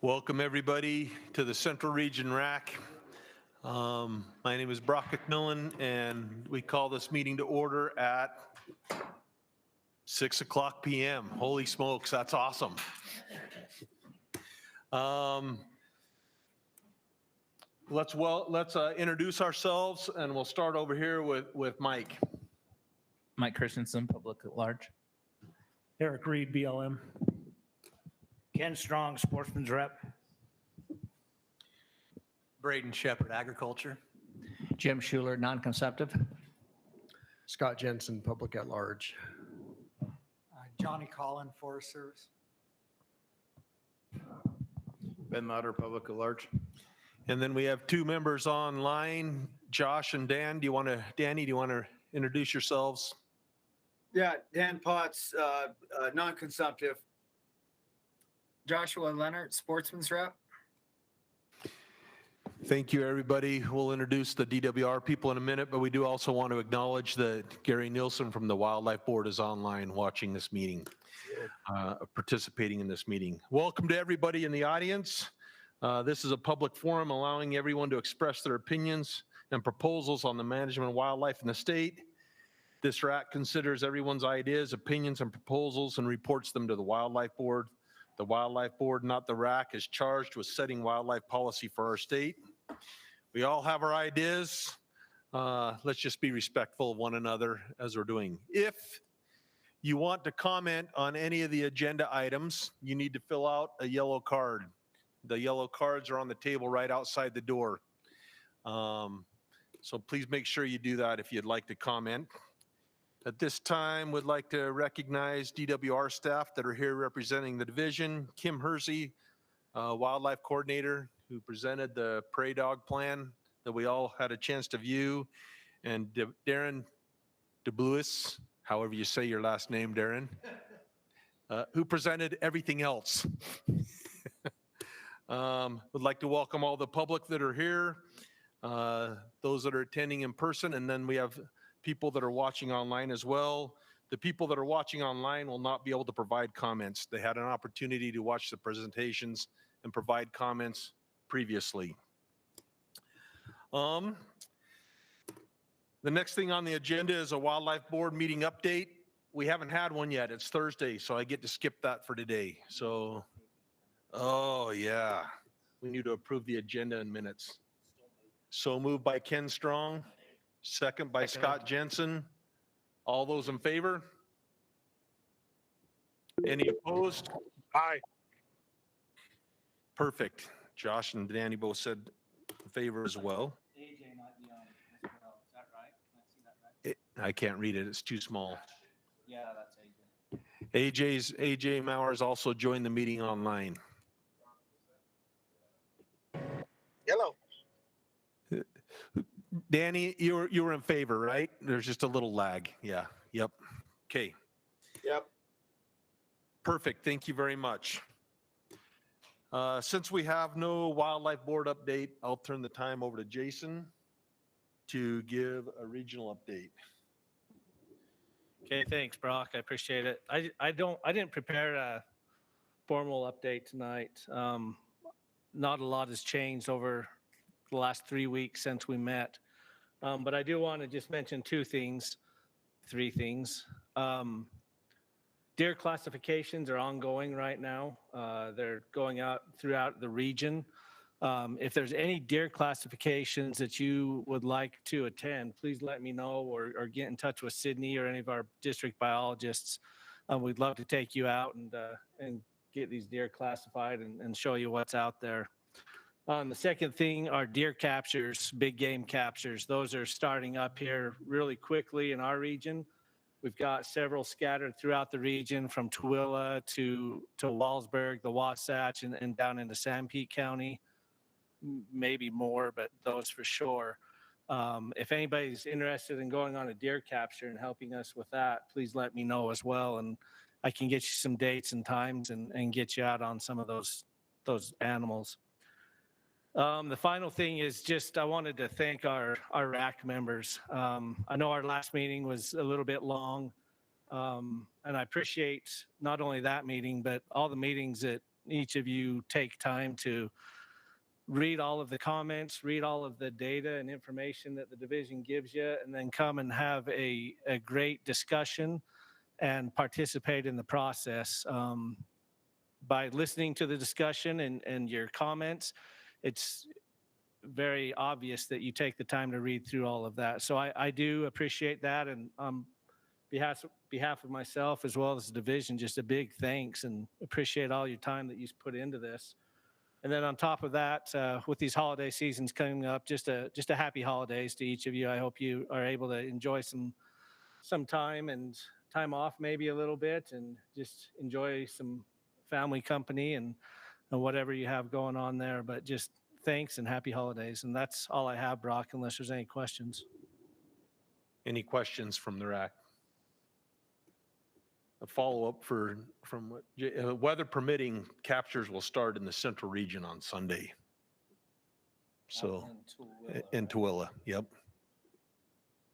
Welcome everybody to the Central Region RAC. My name is Brock McMillan and we call this meeting to order at 6:00 p.m. Holy smokes, that's awesome. Let's introduce ourselves and we'll start over here with Mike. Mike Christensen, Public at Large. Eric Reed, BLM. Ken Strong, Sportsman's Rep. Braden Shepherd, Agriculture. Jim Schuler, Non-Consumptive. Scott Jensen, Public at Large. Johnny Collin, Forest Service. Ben Lauder, Public at Large. And then we have two members online, Josh and Dan. Danny, do you want to introduce yourselves? Yeah, Dan Potts, non-consumptive. Joshua Leonard, Sportsman's Rep. Thank you, everybody. We'll introduce the DWR people in a minute, but we do also want to acknowledge that Gary Nielsen from the Wildlife Board is online watching this meeting, participating in this meeting. Welcome to everybody in the audience. This is a public forum allowing everyone to express their opinions and proposals on the management of wildlife in the state. This RAC considers everyone's ideas, opinions, and proposals and reports them to the Wildlife Board. The Wildlife Board, not the RAC, is charged with setting wildlife policy for our state. We all have our ideas. Let's just be respectful of one another as we're doing. If you want to comment on any of the agenda items, you need to fill out a yellow card. The yellow cards are on the table right outside the door. So please make sure you do that if you'd like to comment. At this time, we'd like to recognize DWR staff that are here representing the division. Kim Hersey, Wildlife Coordinator, who presented the prairie dog plan that we all had a chance to view. And Darren DeBloois, however you say your last name, Darren, who presented everything else. Would like to welcome all the public that are here, those that are attending in person, and then we have people that are watching online as well. The people that are watching online will not be able to provide comments. They had an opportunity to watch the presentations and provide comments previously. The next thing on the agenda is a Wildlife Board meeting update. We haven't had one yet. It's Thursday, so I get to skip that for today. So, oh yeah, we need to approve the agenda in minutes. So moved by Ken Strong. Second by Scott Jensen. All those in favor? Any opposed? Aye. Perfect. Josh and Danny both said in favor as well. AJ might be on as well. Is that right? Can I see that right? I can't read it. It's too small. Yeah, that's AJ. AJ Mowers also joined the meeting online. Hello. Danny, you were in favor, right? There's just a little lag. Yeah. Yep. Okay. Yep. Perfect. Thank you very much. Since we have no Wildlife Board update, I'll turn the time over to Jason to give a regional update. Okay, thanks, Brock. I appreciate it. I didn't prepare a formal update tonight. Not a lot has changed over the last 3 weeks since we met. But I do want to just mention three things. Deer classifications are ongoing right now. They're going out throughout the region. If there's any deer classifications that you would like to attend, please let me know or get in touch with Sydney or any of our district biologists. We'd love to take you out and get these deer classified and show you what's out there. The second thing are deer captures, big game captures. Those are starting up here really quickly in our region. We've got several scattered throughout the region from Tooele to Walsburg, the Wasatch, and down into Sanpete County. Maybe more, but those for sure. If anybody's interested in going on a deer capture and helping us with that, please let me know as well. And I can get you some dates and times and get you out on some of those animals. The final thing is just I wanted to thank our RAC members. I know our last meeting was a little bit long, and I appreciate not only that meeting, but all the meetings that each of you take time to read all of the comments, read all of the data and information that the division gives you, and then come and have a great discussion and participate in the process. By listening to the discussion and your comments, it's very obvious that you take the time to read through all of that. So I do appreciate that. And behalf of myself as well as the division, just a big thanks and appreciate all your time that you put into this. And then on top of that, with these holiday seasons coming up, just a happy holidays to each of you. I hope you are able to enjoy some time and time off maybe a little bit and just enjoy some family company and whatever you have going on there. But just thanks and happy holidays. And that's all I have, Brock, unless there's any questions. Any questions from the RAC? A follow-up from weather permitting, captures will start in the central region on Sunday. So, in Tooele, yep.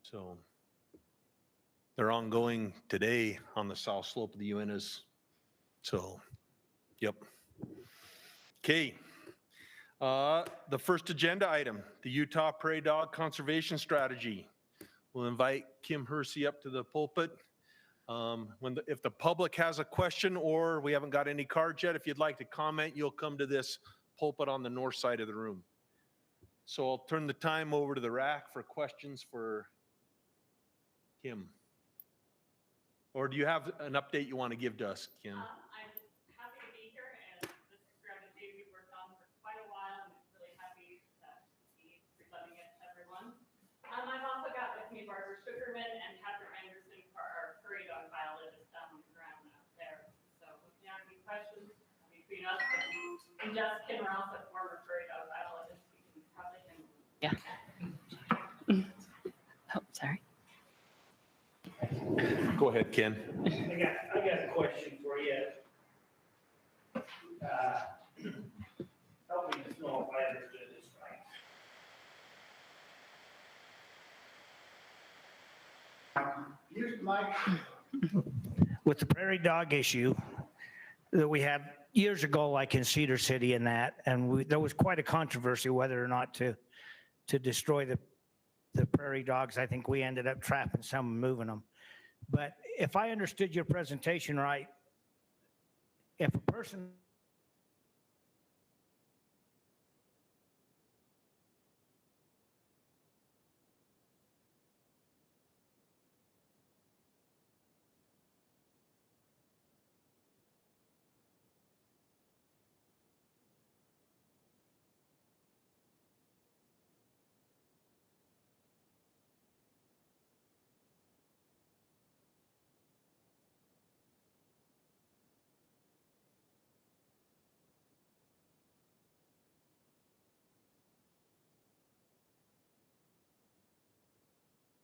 So, they're ongoing today on the south slope of the Uintas. So, yep. Okay. The first agenda item, the Utah Prairie Dog Conservation Strategy. We'll invite Kim Hersey up to the pulpit. If the public has a question or we haven't got any cards yet, if you'd like to comment, you'll come to this pulpit on the north side of the room. So I'll turn the time over to the RAC for questions for Kim. Or do you have an update you want to give to us, Kim? I'm happy to be here, and this is a strategy we've worked on for quite a while, and I'm really happy that he's presenting it to everyone. I've also got with me Barbara Sugarman and Catherine Anderson for our prairie dog biologist down on the ground out there. So if you have any questions between us and Jessica, we're also former prairie dog biologists, we can probably handle them. Yeah. Oh, sorry. Go ahead, Ken. I got a question for you. Help me to know if I understood this right. Use the mic. With the prairie dog issue that we had years ago, like in Cedar City and that, and there was quite a controversy whether or not to destroy the prairie dogs. I think we ended up trapping some and moving them. But if I understood your presentation right, if a person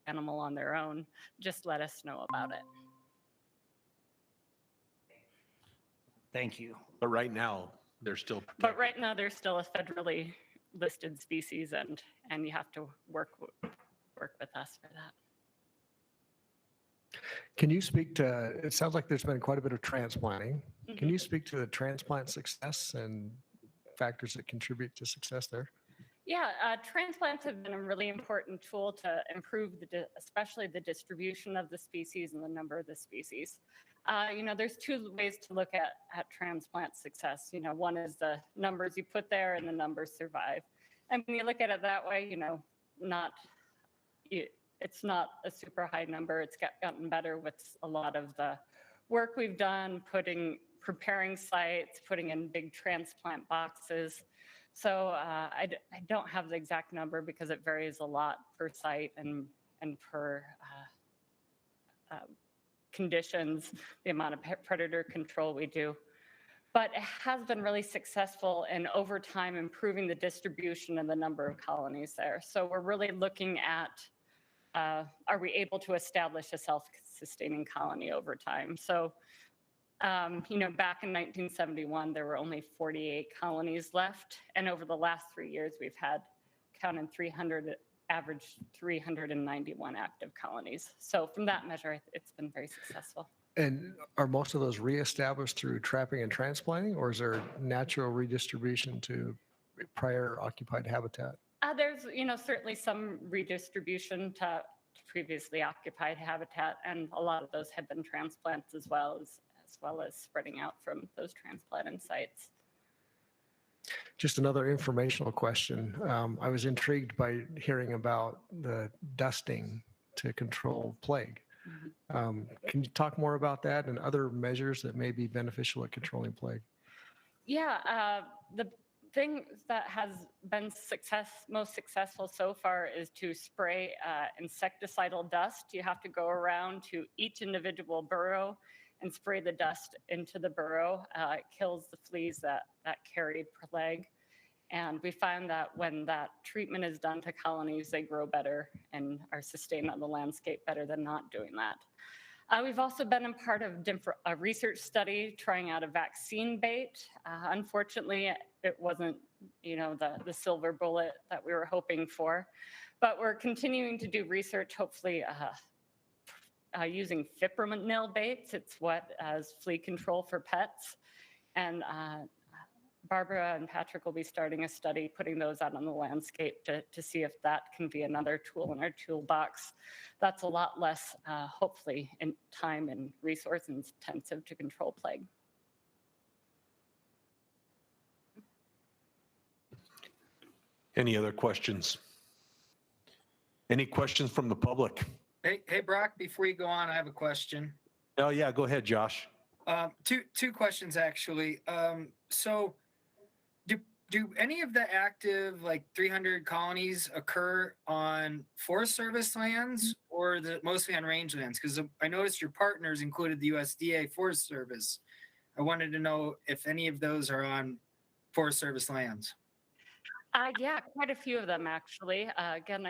animal on their own, just let us know about it. Thank you. But right now, they're still protected. But right now, they're still a federally listed species, and you have to work with us for that. Can you speak to, it sounds like there's been quite a bit of transplanting. Can you speak to the transplant success and factors that contribute to success there? Yeah, transplants have been a really important tool to improve especially the distribution of the species and the number of the species. There's two ways to look at transplant success. One is the numbers you put there and the numbers survive. And when you look at it that way, it's not a super high number. It's gotten better with a lot of the work we've done, preparing sites, putting in big transplant boxes. So I don't have the exact number because it varies a lot per site and per conditions, the amount of predator control we do. But it has been really successful in over time improving the distribution and the number of colonies there. So we're really looking at, are we able to establish a self-sustaining colony over time? So back in 1971, there were only 48 colonies left. And over the last 3 years, we've had, counting 300, average 391 active colonies. So from that measure, it's been very successful. And are most of those reestablished through trapping and transplanting, or is there natural redistribution to prior occupied habitat? There's, certainly some redistribution to previously occupied habitat, and a lot of those have been transplants as well as spreading out from those transplanted sites. Just another informational question. I was intrigued by hearing about the dusting to control plague. Can you talk more about that and other measures that may be beneficial at controlling plague? Yeah, the thing that has been most successful so far is to spray insecticidal dust. You have to go around to each individual burrow and spray the dust into the burrow. It kills the fleas that carry plague. And we find that when that treatment is done to colonies, they grow better and are sustained on the landscape better than not doing that. We've also been a part of a research study trying out a vaccine bait. Unfortunately, it wasn't, the silver bullet that we were hoping for, but we're continuing to do research, hopefully using fipronil baits. It's what as flea control for pets. And Barbara and Patrick will be starting a study, putting those out on the landscape to see if that can be another tool in our toolbox. That's a lot less, hopefully, in time and resource intensive to control plague. Any other questions? Any questions from the public? Hey, Brock, before you go on, I have a question. Oh, yeah, go ahead, Josh. Two questions, actually. So do any of the active, 300 colonies occur on Forest Service lands or mostly on rangelands? Because I noticed your partners included the USDA Forest Service. I wanted to know if any of those are on Forest Service lands. Yeah, quite a few of them, actually. Again,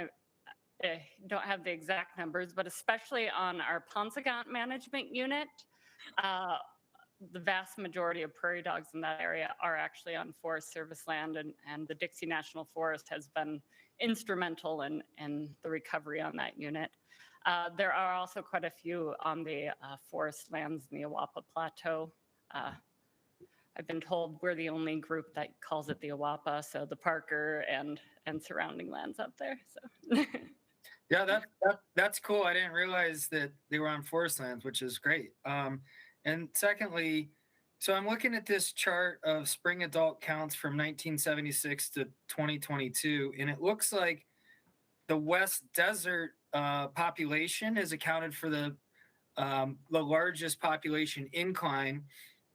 I don't have the exact numbers, but especially on our Paunsaugunt Management Unit, the vast majority of prairie dogs in that area are actually on Forest Service land, and the Dixie National Forest has been instrumental in the recovery on that unit. There are also quite a few on the forest lands in the Awapa Plateau. I've been told we're the only group that calls it the Awapa, so the Parker and surrounding lands up there. So. Yeah, that's cool. I didn't realize that they were on forest lands, which is great. And secondly, so I'm looking at this chart of spring adult counts from 1976 to 2022, and it looks like the West Desert population is accounted for the largest population incline.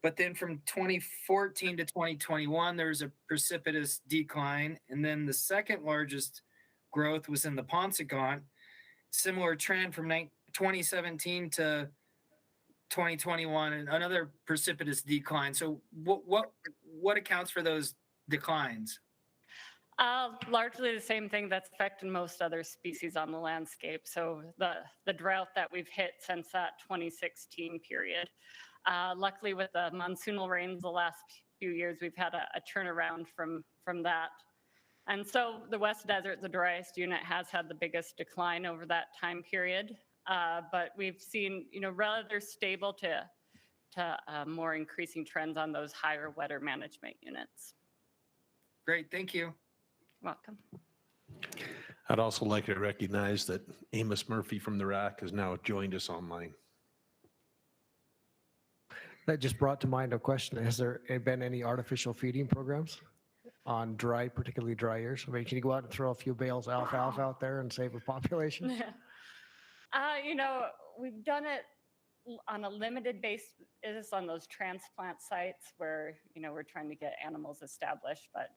But then from 2014 to 2021, there was a precipitous decline. And then the second largest growth was in the Paunsaugunt. Similar trend from 2017 to 2021, and another precipitous decline. So what accounts for those declines? Largely the same thing that's affecting most other species on the landscape. So the drought that we've hit since that 2016 period. Luckily, with the monsoonal rains the last few years, we've had a turnaround from that. And so the West Desert, the driest unit, has had the biggest decline over that time period. But we've seen, rather stable to more increasing trends on those higher, wetter management units. Great, thank you. Welcome. I'd also like to recognize that Amos Murphy from the RAC has now joined us online. That just brought to mind a question. Has there been any artificial feeding programs on particularly dry years? I mean, can you go out and throw a few bales of alfalfa out there and save a population? We've done it on a limited basis on those transplant sites where, we're trying to get animals established, but,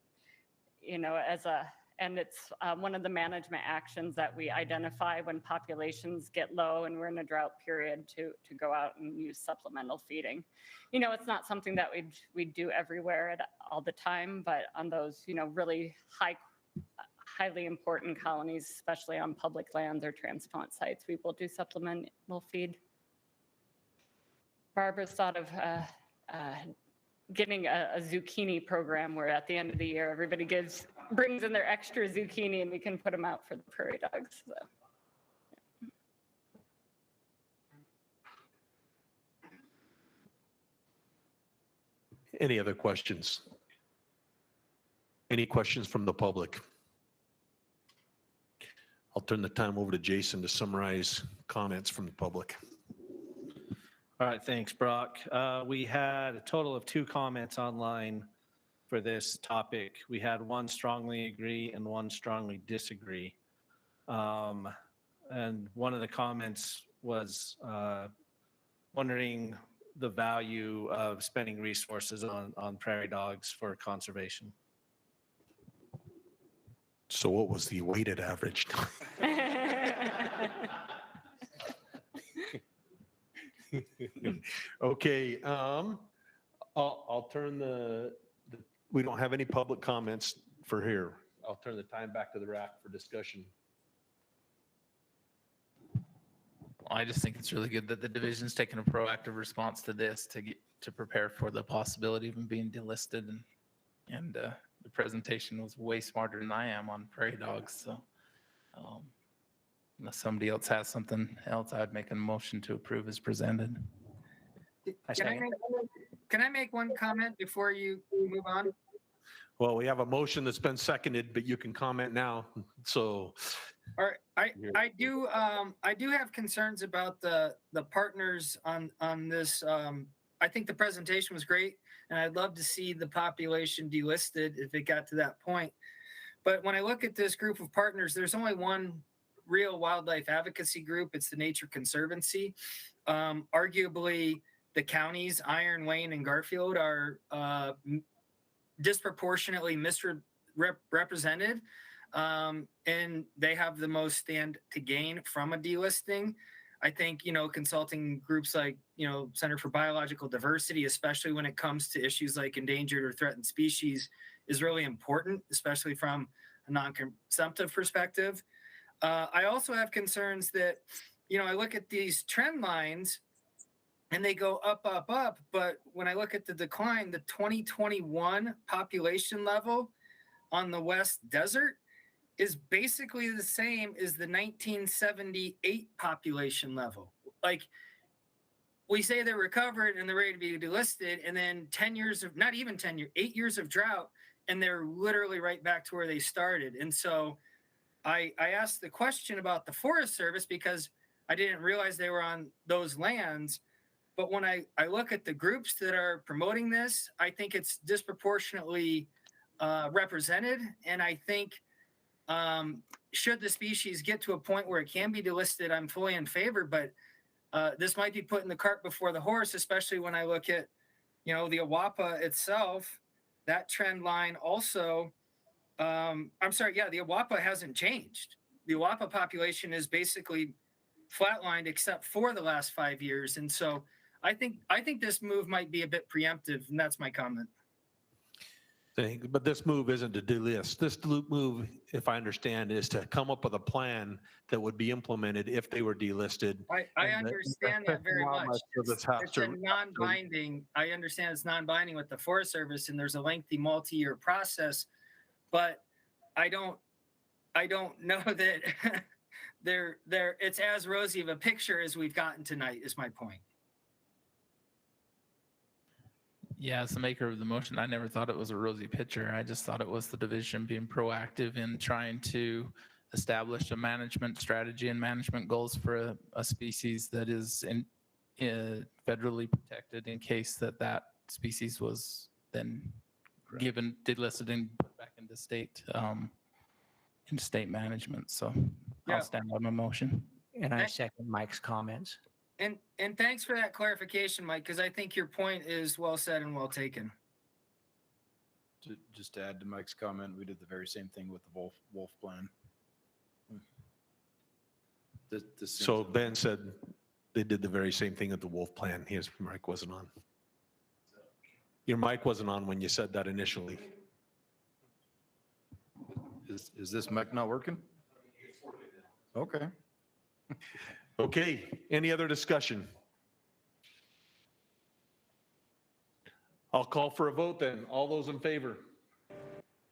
and it's one of the management actions that we identify when populations get low and we're in a drought period to go out and use supplemental feeding. It's not something that we'd do everywhere all the time, but on those, really highly important colonies, especially on public lands or transplant sites, we will do supplemental feed. Barbara's thought of getting a zucchini program where at the end of the year, everybody brings in their extra zucchini and we can put them out for the prairie dogs. So. Any other questions? Any questions from the public? I'll turn the time over to Jason to summarize comments from the public. All right, thanks, Brock. We had a total of 2 comments online for this topic. We had 1 strongly agree and 1 strongly disagree. And one of the comments was wondering the value of spending resources on prairie dogs for conservation. So what was the weighted average? Okay, I'll turn we don't have any public comments for here. I'll turn the time back to the RAC for discussion. I just think it's really good that the division's taken a proactive response to this to prepare for the possibility of them being delisted, and the presentation was way smarter than I am on prairie dogs. So unless somebody else has something else, I'd make a motion to approve as presented. Can I make one comment before you move on? Well, we have a motion that's been seconded, but you can comment now. So, All right, I do have concerns about the partners on this. I think the presentation was great, and I'd love to see the population delisted if it got to that point. But when I look at this group of partners, there's only one real wildlife advocacy group. It's the Nature Conservancy. Arguably, the counties, Iron, Wayne, and Garfield, are disproportionately misrepresented. And they have the most stand to gain from a delisting. I think, consulting groups like, Center for Biological Diversity, especially when it comes to issues like endangered or threatened species, is really important, especially from a non-consumptive perspective. I also have concerns that, I look at these trend lines and they go up, up, up. But when I look at the decline, the 2021 population level on the West Desert is basically the same as the 1978 population level. Like, we say they're recovered and they're ready to be delisted, and then 10 years of, not even 10 years, 8 years of drought, and they're literally right back to where they started. And so I asked the question about the Forest Service because I didn't realize they were on those lands. But when I look at the groups that are promoting this, I think it's disproportionately represented. And I think should the species get to a point where it can be delisted, I'm fully in favor. But this might be putting the cart before the horse, especially when I look at, the Awapa itself. That trend line also, the Awapa hasn't changed. The Awapa population is basically flatlined except for the last 5 years. And so I think this move might be a bit preemptive, and that's my comment. But this move isn't to delist. This move, if I understand, is to come up with a plan that would be implemented if they were delisted. I understand that very much. It's to, a non-binding. I understand it's non-binding with the Forest Service, and there's a lengthy multi-year process. But I don't know that it's as rosy of a picture as we've gotten tonight, is my point. Yeah, as the maker of the motion, I never thought it was a rosy picture. I just thought it was the division being proactive in trying to establish a management strategy and management goals for a species that is federally protected in case that species was then given, delisted, and put back into state management. So I'll stand by my motion. And I second Mike's comments. And thanks for that clarification, Mike, because I think your point is well said and well taken. Just to add to Mike's comment, we did the very same thing with the wolf plan. So Ben said they did the very same thing with the wolf plan. His mic wasn't on. Your mic wasn't on when you said that initially. Is this mic not working? Okay. Okay, any other discussion? I'll call for a vote then. All those in favor?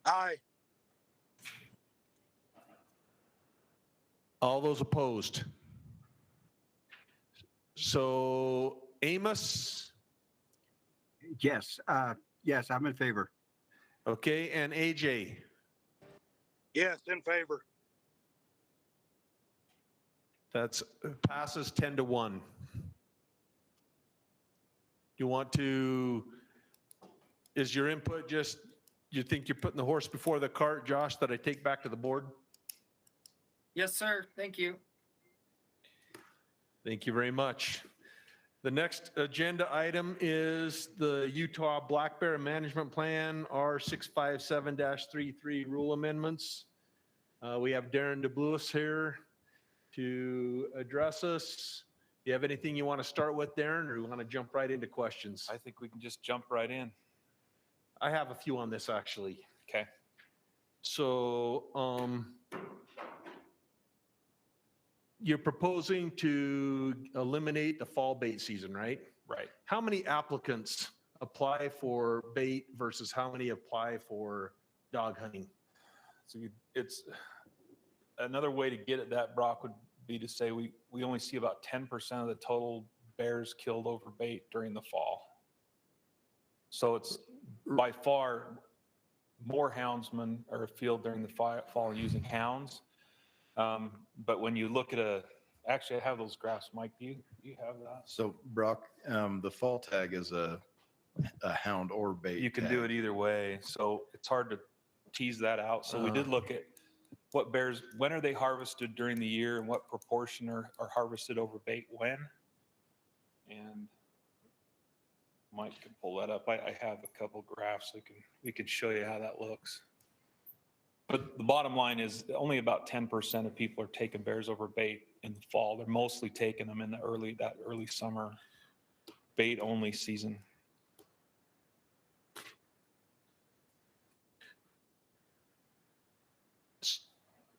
Aye. All those opposed? So Amos? Yes. Yes, I'm in favor. Okay, and AJ? Yes, in favor. That's passes 10-1. You want to, is your input just, you think you're putting the horse before the cart, Josh, that I take back to the board? Yes, sir. Thank you. Thank you very much. The next agenda item is the Utah Black Bear Management Plan, R657-33 rule amendments. We have Darren DeBloois here to address us. Do you have anything you want to start with, Darren, or you want to jump right into questions? I think we can just jump right in. I have a few on this, actually. Okay. So, you're proposing to eliminate the fall bait season, right? Right. How many applicants apply for bait versus how many apply for dog hunting? So it's another way to get at that, Brock, would be to say we only see about 10% of the total bears killed over bait during the fall. So it's by far more houndsmen are afield during the fall using hounds. But when you look at actually I have those graphs, Mike, do you have that? So Brock, the fall tag is a hound or bait. You can tag. do it either way. So it's hard to tease that out. So we did look at what bears, when are they harvested during the year and what proportion are harvested over bait when? And Mike can pull that up. I have a couple graphs so we can show you how that looks. But the bottom line is only about 10% of people are taking bears over bait in the fall. They're mostly taking them in that early summer bait only season.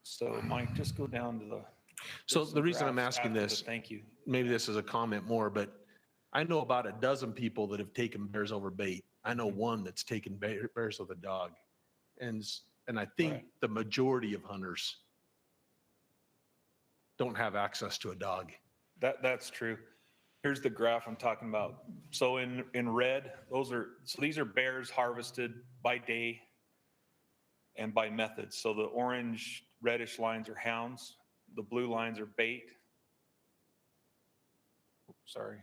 So Mike, just go down to the. So there's the some reason I'm graphs asking after this, the thank you. maybe this is a comment more, but I know about a dozen people that have taken bears over bait. I know one that's taken bears with a dog. And I think Right. the majority of hunters don't have access to a dog. That's true. Here's the graph I'm talking about. So in red, these are bears harvested by day and by method. So the orange reddish lines are hounds. The blue lines are bait. Sorry.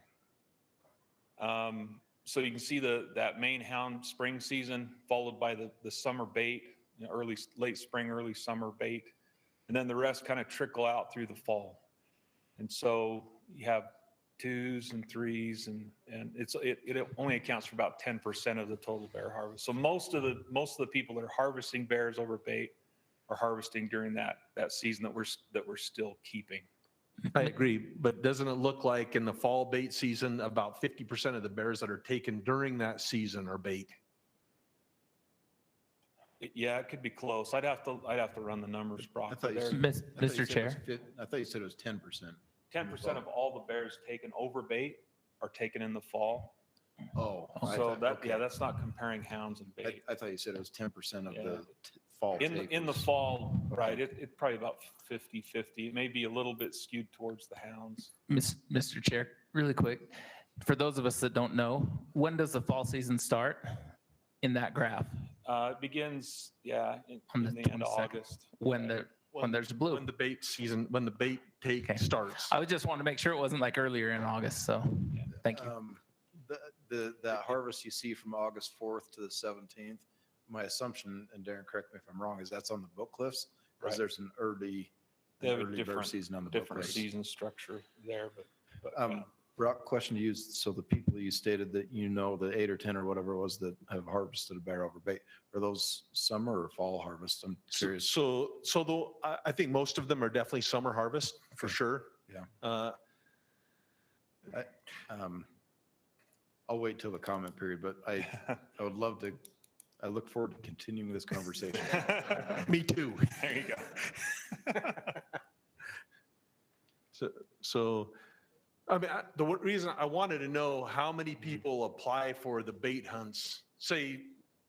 So you can see that main hound spring season followed by the summer bait, late spring, early summer bait. And then the rest kind of trickle out through the fall. And so you have 2s and 3s and it only accounts for about 10% of the total bear harvest. So most of the people that are harvesting bears over bait are harvesting during that season that we're still keeping. I agree, but doesn't it look like in the fall bait season, about 50% of the bears that are taken during that season are bait? Yeah, it could be close. I'd have to run the numbers, Brock. I thought you said- Mr. Chair. I thought you said it was 10%. 10% of all the bears taken over bait are taken in the fall. Oh. So that's not comparing hounds and bait. I thought you said it was 10% of Yeah. the fall. In the fall, right, it's probably about 50-50. It may be a little bit skewed towards the hounds. Mr. Chair, really quick, for those of us that don't know, when does the fall season start in that graph? It begins, in On the the end of 22nd. August. When there's blue? When the bait season, when the bait take Okay. starts. I was just wanting to make sure it wasn't like earlier in August, so thank you. That harvest you see from August 4th to the 17th, my assumption, and Darren, correct me if I'm wrong, is that's on the Book Cliffs? Because Right. there's an early They have a bear different season on the Book different Cliffs. season structure there, but Brock, question to you. So the people you stated that the 8 or 10 or whatever it was that have harvested a bear over bait, are those summer or fall harvest? I'm curious. So I think most of them are definitely summer harvest for sure. Yeah. I'll wait till the comment period, but I would love to, I look forward to continuing this conversation. Me too. there you go. So, I mean, the reason I wanted to know how many people apply for the bait hunts, say,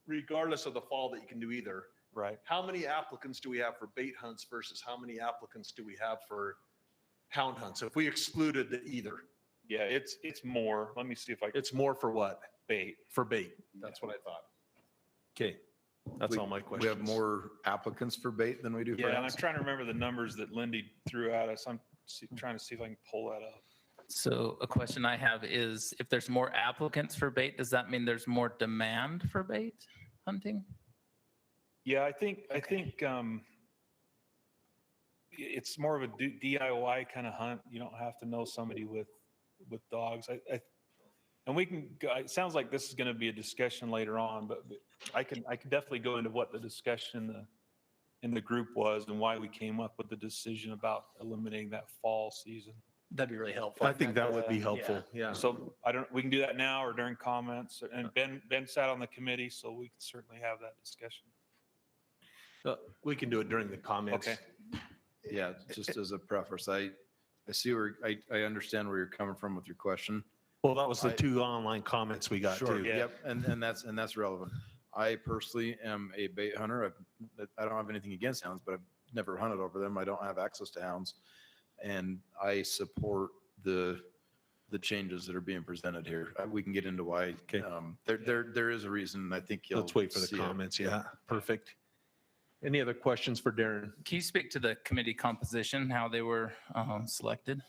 regardless of the fall that you can do either. Right. How many applicants do we have for bait hunts versus how many applicants do we have for hound hunts? If we excluded the either, Yeah, it's more. Let me see if I can. it's more for what? bait. For bait. That's what I thought. Okay. That's all my We questions. have more applicants for bait than we do for Yeah, and I'm hounds? trying to remember the numbers that Lindy threw at us. I'm trying to see if I can pull that up. So a question I have is, if there's more applicants for bait, does that mean there's more demand for bait hunting? Yeah, I think it's more of a DIY kind of hunt. You don't have to know somebody with dogs. And we can. It sounds like this is going to be a discussion later on, but I can definitely go into what the discussion in the group was and why we came up with the decision about eliminating that fall season. That'd be really helpful. I think that would be helpful. Yeah. So we can do that now or during comments. And Ben sat on the committee, so we can certainly have that discussion. We can do it during the comments. Okay. Yeah, just as a preface, I see where, I understand where you're coming from with your question. Well, that was the two online comments we got too. yeah. Yep, and that's relevant. I personally am a bait hunter. I don't have anything against hounds, but I've never hunted over them. I don't have access to hounds. And I support the changes that are being presented here. We can get into why. Okay. There is a reason. I think you'll Let's wait for the see it. comments. Yeah, perfect. Any other questions for Darren? Can you speak to the committee composition, how they were selected?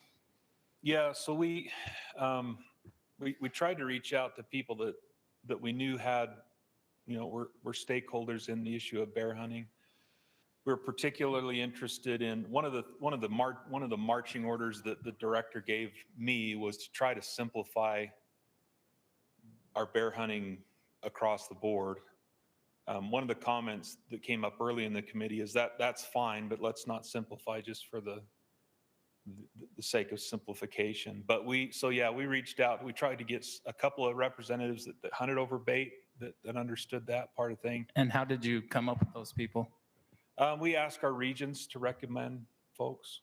Yeah, so we tried to reach out to people that we knew had, were stakeholders in the issue of bear hunting. We're particularly interested in one of the marching orders that the director gave me was to try to simplify our bear hunting across the board. One of the comments that came up early in the committee is that's fine, but let's not simplify just for the sake of simplification. But we reached out. We tried to get a couple of representatives that hunted over bait that understood that part of thing. And how did you come up with those people? We asked our regions to recommend folks.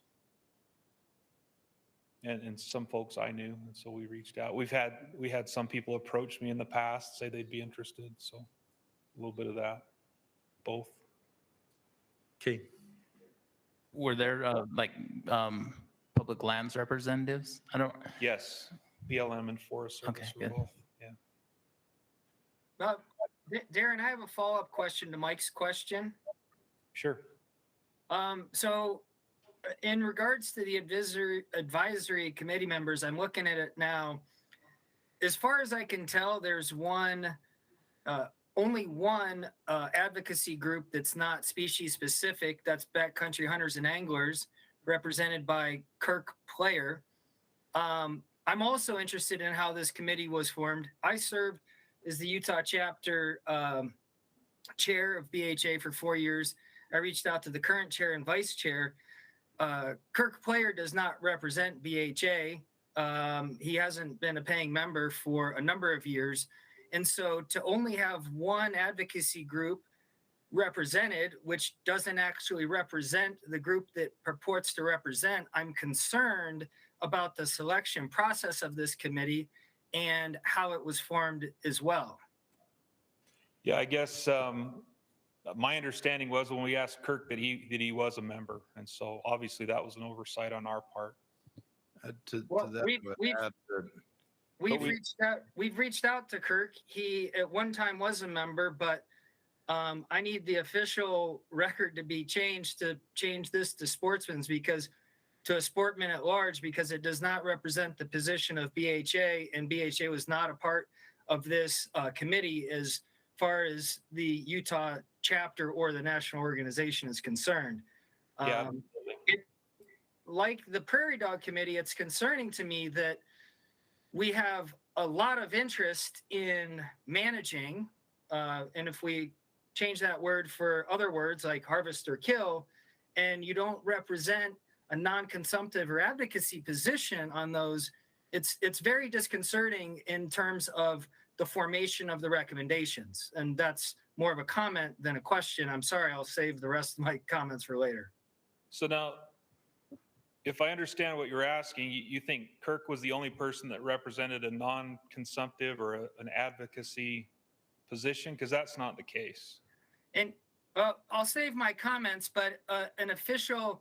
And some folks I knew, and so we reached out. We had some people approach me in the past, say they'd be interested, so a little bit of that, both. Okay. Were there public lands representatives? Yes, BLM and Forest Service Okay, were good. both, yeah. Darren, I have a follow-up question to Mike's question. Sure. So in regards to the advisory committee members, I'm looking at it now. As far as I can tell, there's only one advocacy group that's not species specific. That's Backcountry Hunters and Anglers, represented by Kirk Player. I'm also interested in how this committee was formed. I served as the Utah chapter chair of BHA for 4 years. I reached out to the current chair and vice chair. Kirk Player does not represent BHA. He hasn't been a paying member for a number of years. And so to only have one advocacy group represented, which doesn't actually represent the group that purports to represent, I'm concerned about the selection process of this committee and how it was formed as well. Yeah, I guess my understanding was when we asked Kirk that he was a member, and so obviously that was an oversight on our part. To Well, that, we've reached out to Kirk. He at one time was a member, but I need the official record to be changed to change this to sportsman's to a sportman at large, because it does not represent the position of BHA, and BHA was not a part of this committee as far as the Utah chapter or the national organization is concerned. Yeah. Like the Prairie Dog Committee, it's concerning to me that we have a lot of interest in managing, and if we change that word for other words like harvest or kill, and you don't represent a non-consumptive or advocacy position on those, it's very disconcerting in terms of the formation of the recommendations. And that's more of a comment than a question. I'm sorry, I'll save the rest of my comments for later. So now, if I understand what you're asking, you think Kirk was the only person that represented a non-consumptive or an advocacy position? Because that's not the case. And I'll save my comments, but an official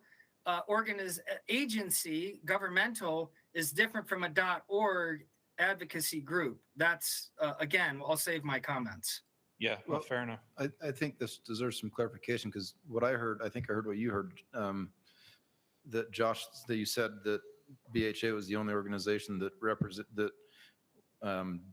agency, governmental, is different from a .org advocacy group. That's, again, I'll save my comments. Yeah, well, Well, fair enough. I think this deserves some clarification because what I heard, I think I heard what you heard, that Josh, that you said that BHA was the only organization that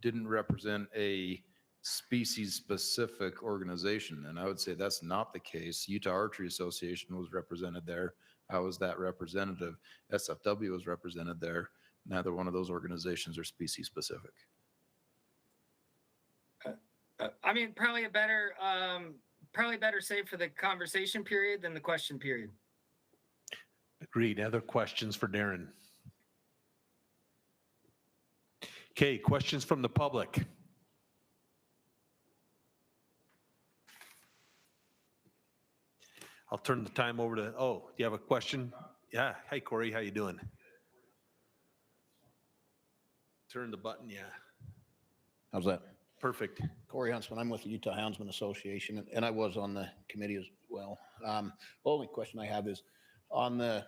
didn't represent a species-specific organization. And I would say that's not the case. Utah Archery Association was represented there. How was that representative? SFW was represented there. Neither one of those organizations are species-specific. I mean, probably better saved for the conversation period than the question period. Agreed. Other questions for Darren? Okay, questions from the public. I'll turn the time over to, oh, do you have a question? Yeah. Hey, Corey, how you doing? Turn the button, yeah. How's that? Perfect. Corey Huntsman, I'm with the Utah Houndsman Association, and I was on the committee as well. The only question I have is on the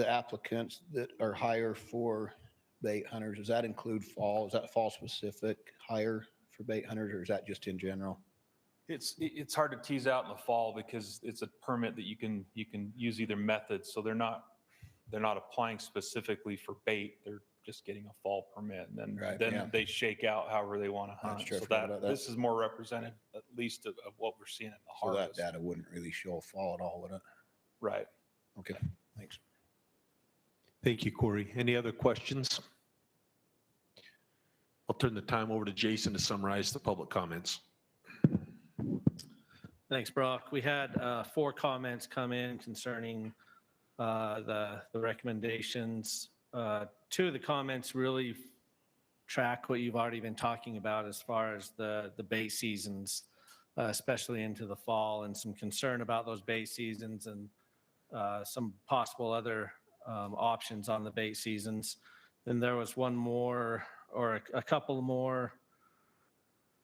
applicants that are higher for bait hunters, does that include fall? Is that fall specific hire for bait hunters, or is that just in general? It's hard to tease out in the fall because it's a permit that you can use either method. So they're not applying specifically for bait. They're just getting a fall permit, and then they shake out however they want to hunt. Sure, so this is more representative, at least of what we're seeing in the So harvest. that data wouldn't really show fall at all, would it? Right. Okay, thanks. Thank you, Corey. Any other questions? I'll turn the time over to Jason to summarize the public comments. Thanks, Brock. We had 4 comments come in concerning the recommendations. 2 of the comments really track what you've already been talking about as far as the bait seasons, especially into the fall, and some concern about those bait seasons and some possible other options on the bait seasons. Then there was one more, or a couple more.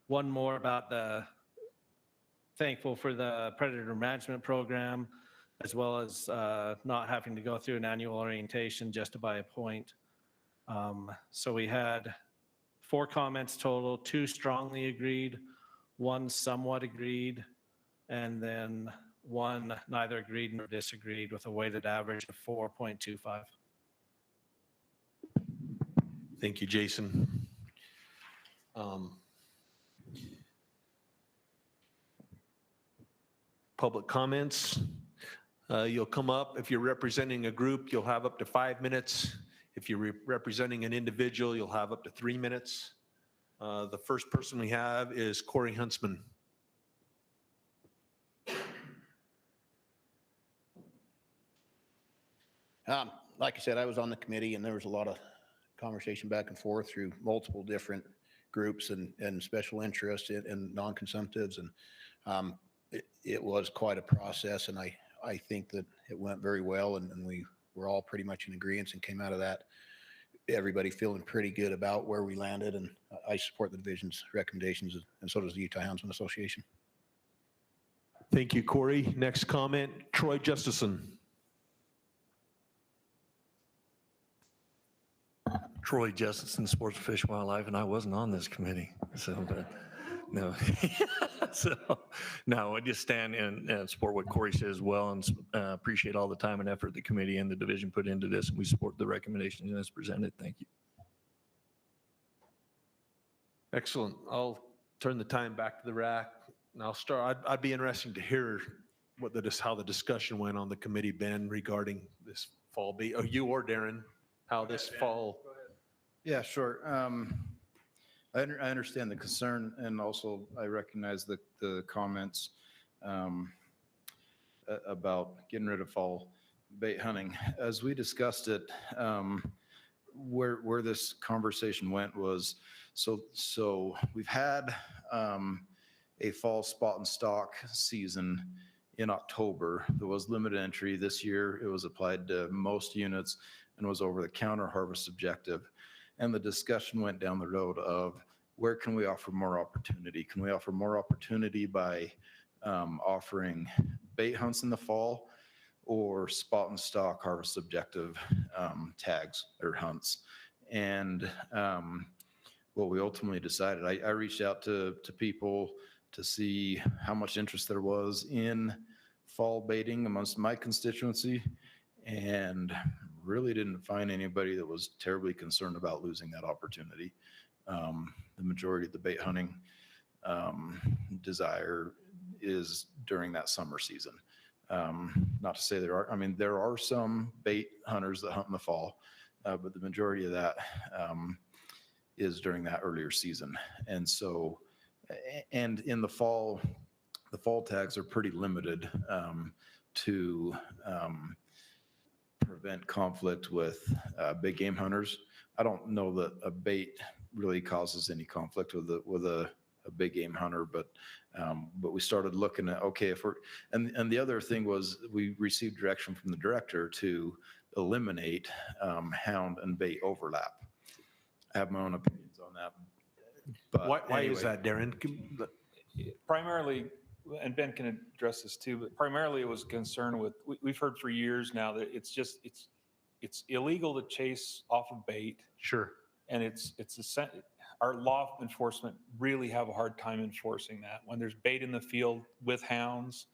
One more about thankful for the predator management program, as well as not having to go through an annual orientation just to buy a point. So we had 4 comments total, 2 strongly agreed, 1 somewhat agreed, and then 1 neither agreed nor disagreed, with a weighted average of 4.25. Thank you, Jason. Public comments. You'll come up. If you're representing a group, you'll have up to 5 minutes. If you're representing an individual, you'll have up to 3 minutes. The first person we have is Corey Huntsman. Like I said, I was on the committee, and there was a lot of conversation back and forth through multiple different groups and special interests and non-consumptives. And it was quite a process, and I think that it went very well, and we were all pretty much in agreement and came out of that, everybody feeling pretty good about where we landed. And I support the division's recommendations, and so does the Utah Houndsman Association. Thank you, Corey. Next comment, Troy Justison. Troy Justison, Sports and Fish and Wildlife, and I wasn't on this committee, so but no. So no, I just stand and support what Corey says as well, and appreciate all the time and effort the committee and the division put into this, and we support the recommendations as presented. Thank you. Excellent. I'll turn the time back to the RAC, and I'll start. I'd be interested to hear how the discussion went on the committee, Ben, regarding this fall bait. Oh, you or Darren, how this fall. Yeah, sure. I understand the concern, and also I recognize the comments about getting rid of fall bait hunting. As we discussed it, where this conversation went was, so we've had a fall spot and stock season in October. There was limited entry. This year it was applied to most units and was over the counter harvest objective. And the discussion went down the road of where can we offer more opportunity? Can we offer more opportunity by offering bait hunts in the fall, or spot and stock harvest objective tags or hunts? And what we ultimately decided. I reached out to people to see how much interest there was in fall baiting amongst my constituency, and really didn't find anybody that was terribly concerned about losing that opportunity. The majority of the bait hunting desire is during that summer season. Not to say there are some bait hunters that hunt in the fall, but the majority of that is during that earlier season. And so, and in the fall tags are pretty limited to prevent conflict with big game hunters. I don't know that a bait really causes any conflict with a big game hunter, but we started looking at, okay, if we're, and the other thing was we received direction from the director to eliminate hound and bait overlap. I have my own opinions on that. But Why anyway. is that, Darren? Primarily, and Ben can address this too, but primarily it was concerned with, we've heard for years now that it's illegal to chase off of bait. Sure. And our law enforcement really have a hard time enforcing that. When there's bait in the field with hounds,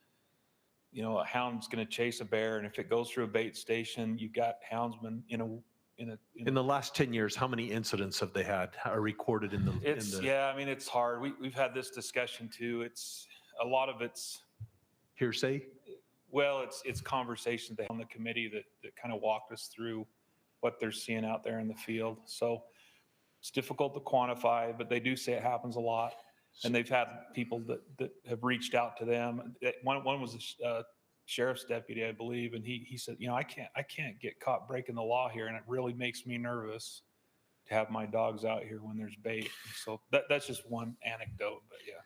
a hound's going to chase a bear, and if it goes through a bait station, you've got houndsmen In the last 10 years, how many incidents have they had are recorded in the? Yeah, I mean, it's hard. We've had this discussion too. It's a lot of it's hearsay. Well, it's conversations on the committee that kind of walked us through what they're seeing out there in the field. So it's difficult to quantify, but they do say it happens a lot. And they've had people that have reached out to them. One was a sheriff's deputy, I believe, and he said, I can't get caught breaking the law here, and it really makes me nervous to have my dogs out here when there's bait. So that's just one anecdote, but yeah.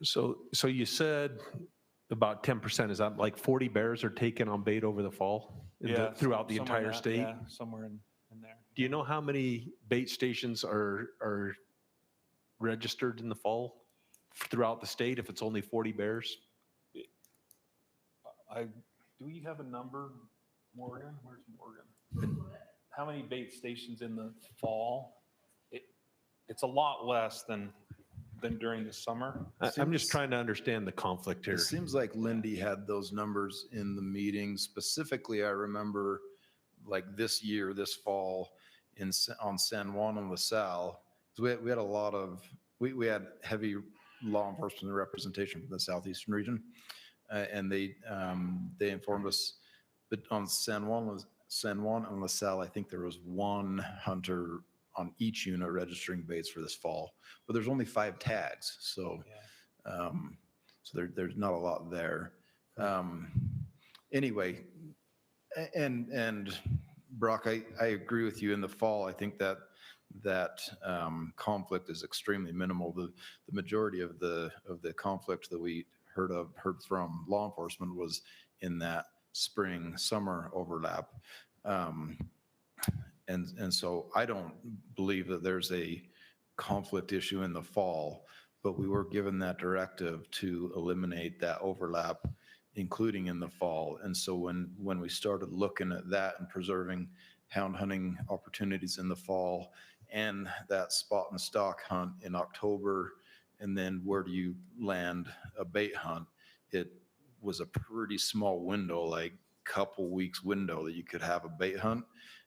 So you said about 10%. Is that like 40 bears are taken on bait over the fall? Throughout the somewhere in entire that, state? Yeah, somewhere in there. Do you know how many bait stations are registered in the fall throughout the state if it's only 40 bears? Do we have a number, Morgan? Where's Morgan? How many bait stations in the fall? It's a lot less than during the summer. I'm just trying to understand the conflict here. It seems like Lindy had those numbers in the meeting. Specifically, I remember like this year, this fall on San Juan and LaSalle, we had a lot of, we had heavy law enforcement representation from the southeastern region. And they informed us, but on San Juan and LaSalle, I think there was one hunter on each unit registering baits for this fall, but there's only 5 tags. So, there's not a lot there. Anyway, and Brock, I agree with you. In the fall, I think that conflict is extremely minimal. The majority of the conflict that we heard from law enforcement was in that spring summer overlap. And so I don't believe that there's a conflict issue in the fall, but we were given that directive to eliminate that overlap, including in the fall. And so when we started looking at that and preserving hound hunting opportunities in the fall and that spot and stalk hunt in October, and then where do you land a bait hunt? It was a pretty small window, like couple weeks window that you could have a bait hunt.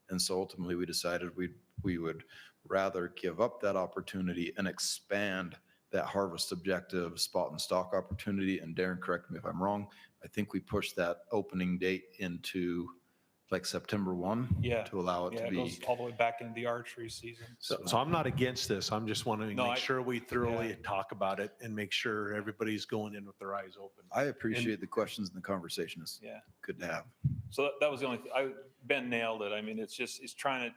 And so ultimately we decided we would rather give up that opportunity and expand that harvest objective spot and stalk opportunity. And Darren, correct me if I'm wrong, I think we pushed that opening date into like September 1 to allow it to be. It goes all the way back into the archery season. So I'm not against this. I'm just wanting to make sure we thoroughly talk about it and make sure everybody's going in with their eyes open. I appreciate the questions and the conversation. It's good to have. So that was the only thing. Ben nailed it. I mean, it's trying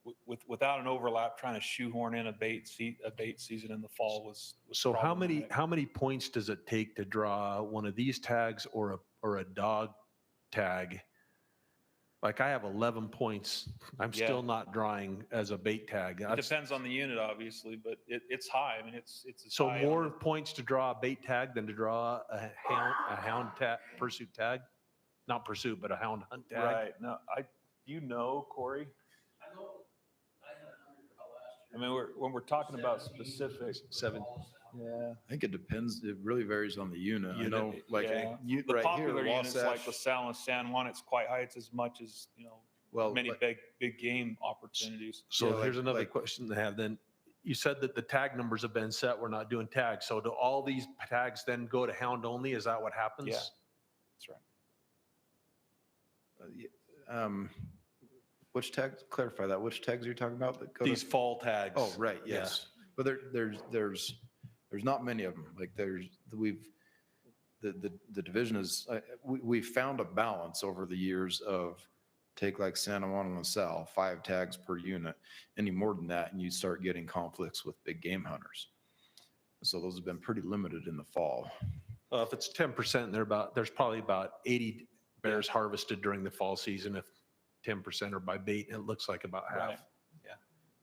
to, without an overlap, trying to shoehorn in a bait season in the fall was So how many points does it take to draw one of these tags or a dog tag? Like I have 11 points. I'm still not drawing as a bait tag. It depends on the unit, obviously, but it's high. I mean, it's so more points to draw a bait tag than to draw a hound pursuit tag, not pursuit, but a hound hunt tag. Right. No, Corey? I know I had 100 last I mean, when we're talking about specifics, 7. yeah. I think it depends. It really varies on the unit. I know, like, Yeah. you, The right popular here, units like Wasatch. LaSalle and San Juan, it's quite high. It's as much as, Well, many like- big game opportunities. So Yeah, here's another like- question to have then. You said that the tag numbers have been set. We're not doing tags. So do all these tags then go to hound only? Is that what happens? Yeah. That's right. Which tags, clarify that, which tags are you talking about that go to? These fall tags. Oh, right, Yeah. yes. But there's not many of them. Like the division is, we found a balance over the years of take like Santa Juan and LaSalle, 5 tags per unit. Any more than that, and you start getting conflicts with big game hunters. So those have been pretty limited in the fall. If it's 10%, there's probably about 80 bears harvested during the fall season. If 10% are by bait, it looks like about half. Right. Yeah.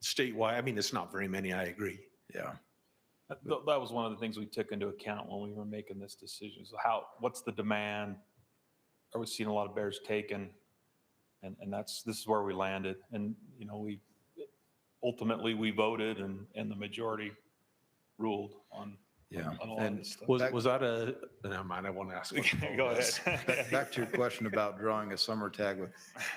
Statewide, I mean, it's not very many, I agree. Yeah. That was one of the things we took into account when we were making this decision. So what's the demand? Are we seeing a lot of bears taken? And this is where we landed. And, we ultimately voted and the majority ruled on a lot of this stuff. Was that never mind, I won't ask. Go ahead. Back to your question about drawing a summer tag with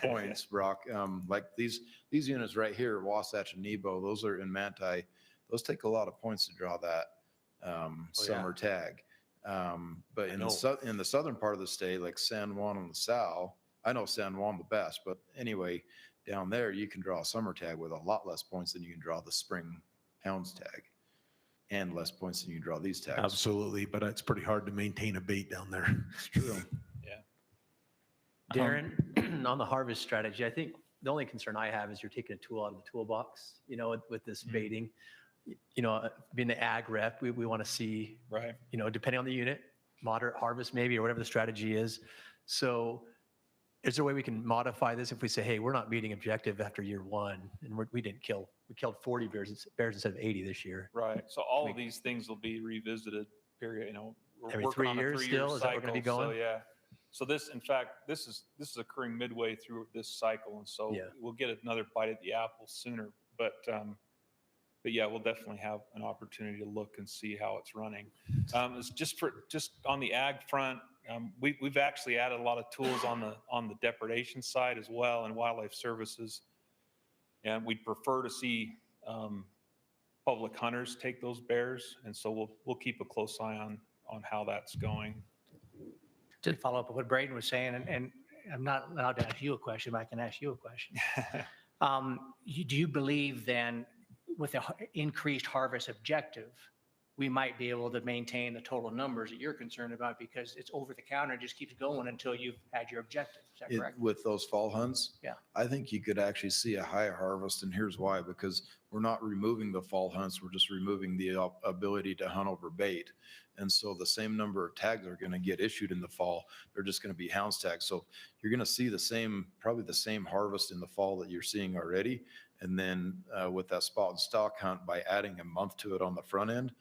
points, Brock. Like these units right here, Wasatch and Nebo, those are in Manti. Those take a lot of points to draw that summer tag. But in the southern part of the state, like San Juan and LaSalle, I know San Juan the best, but anyway, down there you can draw a summer tag with a lot less points than you can draw the spring hounds tag, and less points than you draw these tags. Absolutely, but it's pretty hard to maintain a bait down there. It's true. Yeah. Darren, on the harvest strategy, I think the only concern I have is you're taking a tool out of the toolbox, with this baiting. Being the ag rep, we want to see, Right. Depending on the unit, moderate harvest maybe, or whatever the strategy is. So is there a way we can modify this if we say, hey, we're not meeting objective after year 1 and we killed 40 bears instead of 80 this year? Right. So all of these things will be revisited, period. We're Every working 3 on a years 3-year still? Is that what we're gonna be cycle. So, going? yeah. So this, in fact, this is occurring midway through this cycle. And so Yeah. we'll get another bite at the apple sooner. But yeah, we'll definitely have an opportunity to look and see how it's running. It's just on the ag front, we've actually added a lot of tools on the depredation side as well, and wildlife services. And we'd prefer to see public hunters take those bears, and so we'll keep a close eye on how that's going. To follow up with what Braden was saying, and I'm not allowed to ask you a question, but I can ask you a question. Do you believe then, with the increased harvest objective, we might be able to maintain the total numbers that you're concerned about because it's over the counter and just keeps going until you've had your objective? Is that correct? With those fall hunts? Yeah. I think you could actually see a higher harvest, and here's why, because we're not removing the fall hunts, we're just removing the ability to hunt over bait. And so the same number of tags are going to get issued in the fall. They're just going to be hounds tags. So you're going to see probably the same harvest in the fall that you're seeing already. And then with that spot and stalk hunt, by adding a month to it on the front end,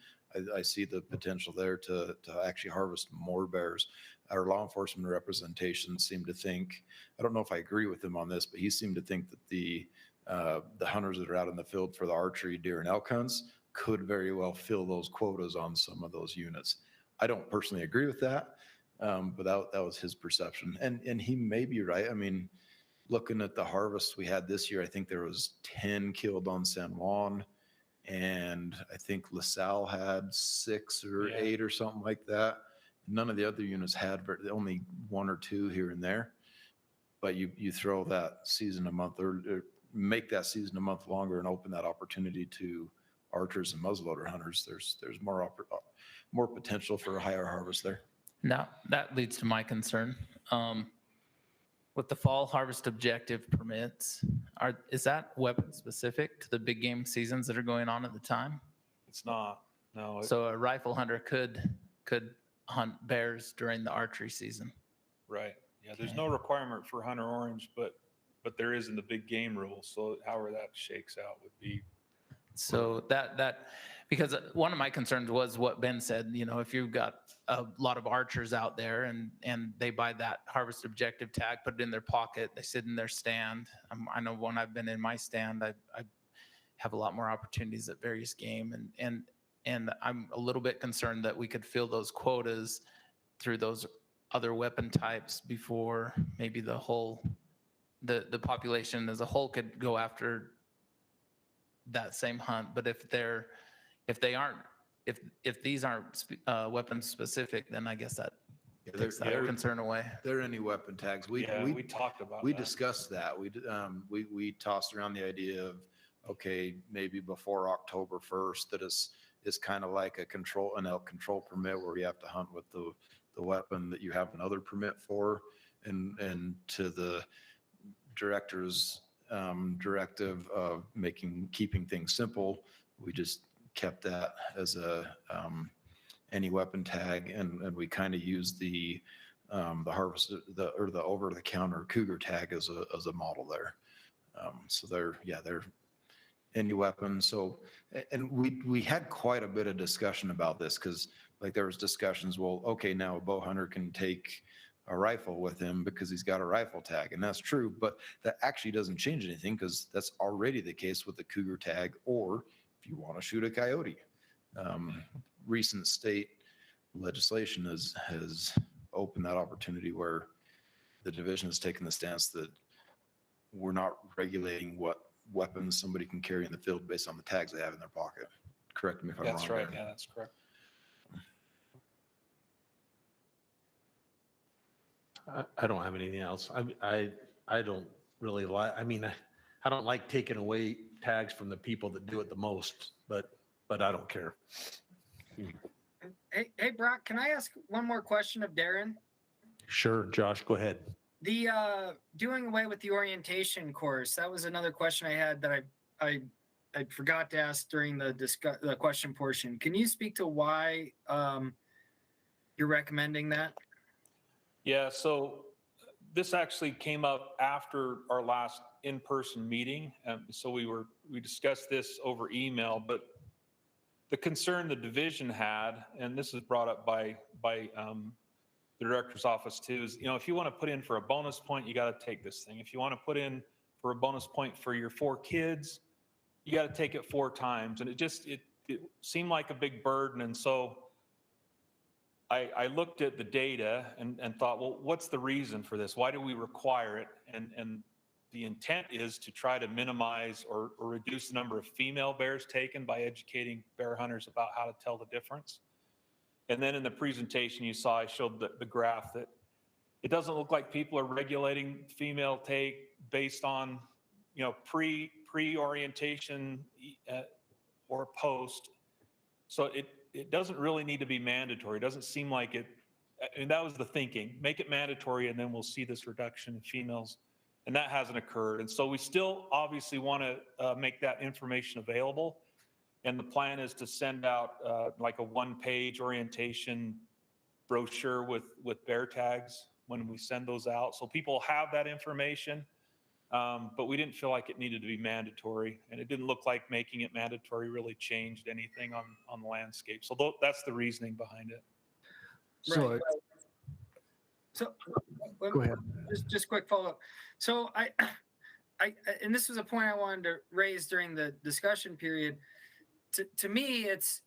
I see the potential there to actually harvest more bears. Our law enforcement representation seemed to think, I don't know if I agree with him on this, but he seemed to think that the hunters that are out in the field for the archery, deer, and elk hunts could very well fill those quotas on some of those units. I don't personally agree with that, but that was his perception. And he may be right. I mean, looking at the harvest we had this year, I think there was 10 killed on San Juan, and I think LaSalle had 6 or 8 or something like that. None of the other units had, only 1 or 2 here and there. But you throw that season a month, or make that season a month longer and open that opportunity to archers and muzzleloader hunters, there's more potential for a higher harvest there. Now, that leads to my concern. With the fall harvest objective permits, is that weapon specific to the big game seasons that are going on at the time? It's not, no. So a rifle hunter could hunt bears during the archery season. Right. Yeah, there's no requirement for hunter orange, but there is in the big game rule. So however that shakes out would be. So that because one of my concerns was what Ben said, if you've got a lot of archers out there and they buy that harvest objective tag, put it in their pocket, they sit in their stand. I know when I've been in my stand, have a lot more opportunities at various game. And I'm a little bit concerned that we could fill those quotas through those other weapon types before maybe the population as a whole could go after that same hunt. But if these aren't weapon specific, then I guess that takes that concern away. There are any weapon tags. We talked about we that. discussed that. We tossed around the idea of, okay, maybe before October 1st, that is kind of like an elk control permit where you have to hunt with the weapon that you have another permit for, and to the director's directive of keeping things simple, we just kept that as any weapon tag, and we kind of used the harvest or the over the counter Cougar tag as a model there. So they're any weapon. So, and we had quite a bit of discussion about this, because like there was discussions, well, okay, now a bow hunter can take a rifle with him because he's got a rifle tag, and that's true, but that actually doesn't change anything, because that's already the case with the Cougar tag, or if you want to shoot a coyote. Recent state legislation has opened that opportunity where the division has taken the stance that we're not regulating what weapons somebody can carry in the field based on the tags they have in their pocket. Correct me if I'm wrong. That's right. Darren. Yeah, that's correct. I don't have anything else. I don't really like, I don't like taking away tags from the people that do it the most, but I don't care. Hey, Brock, can I ask one more question of Darren? Sure, Josh, go ahead. The doing away with the orientation course, that was another question I had that I forgot to ask during the question portion. Can you speak to why you're recommending that? Yeah, so this actually came up after our last in-person meeting. So we discussed this over email, but the concern the division had, and this is brought up by the director's office too, is, if you want to put in for a bonus point, you got to take this thing. If you want to put in for a bonus point for your 4 kids, you got to take it 4 times. And it seemed like a big burden. And so I looked at the data and thought, well, what's the reason for this? Why do we require it? And the intent is to try to minimize or reduce the number of female bears taken by educating bear hunters about how to tell the difference. And then in the presentation you saw, I showed the graph that it doesn't look like people are regulating female take based on, pre-orientation or post. So it doesn't really need to be mandatory. It doesn't seem like it. And that was the thinking. Make it mandatory, and then we'll see this reduction in females. And that hasn't occurred. And so we still obviously want to make that information available. And the plan is to send out like a 1-page orientation brochure with bear tags when we send those out. So people have that information, but we didn't feel like it needed to be mandatory. And it didn't look like making it mandatory really changed anything on the landscape. So that's the reasoning behind it. So, Right. So go ahead. Just quick follow-up. So I and this was a point I wanted to raise during the discussion period. To me, it's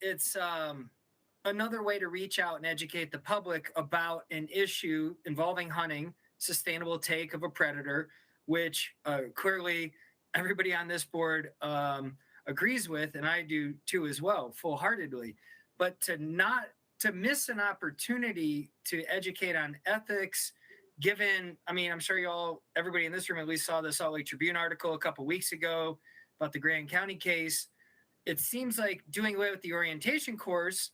another way to reach out and educate the public about an issue involving hunting, sustainable take of a predator, which clearly everybody on this board agrees with, and I do too as well, full-heartedly. But to miss an opportunity to educate on ethics, given, I'm sure everybody in this room at least saw the Salt Lake Tribune article a couple weeks ago about the Grand County case. It seems like doing away with the orientation course,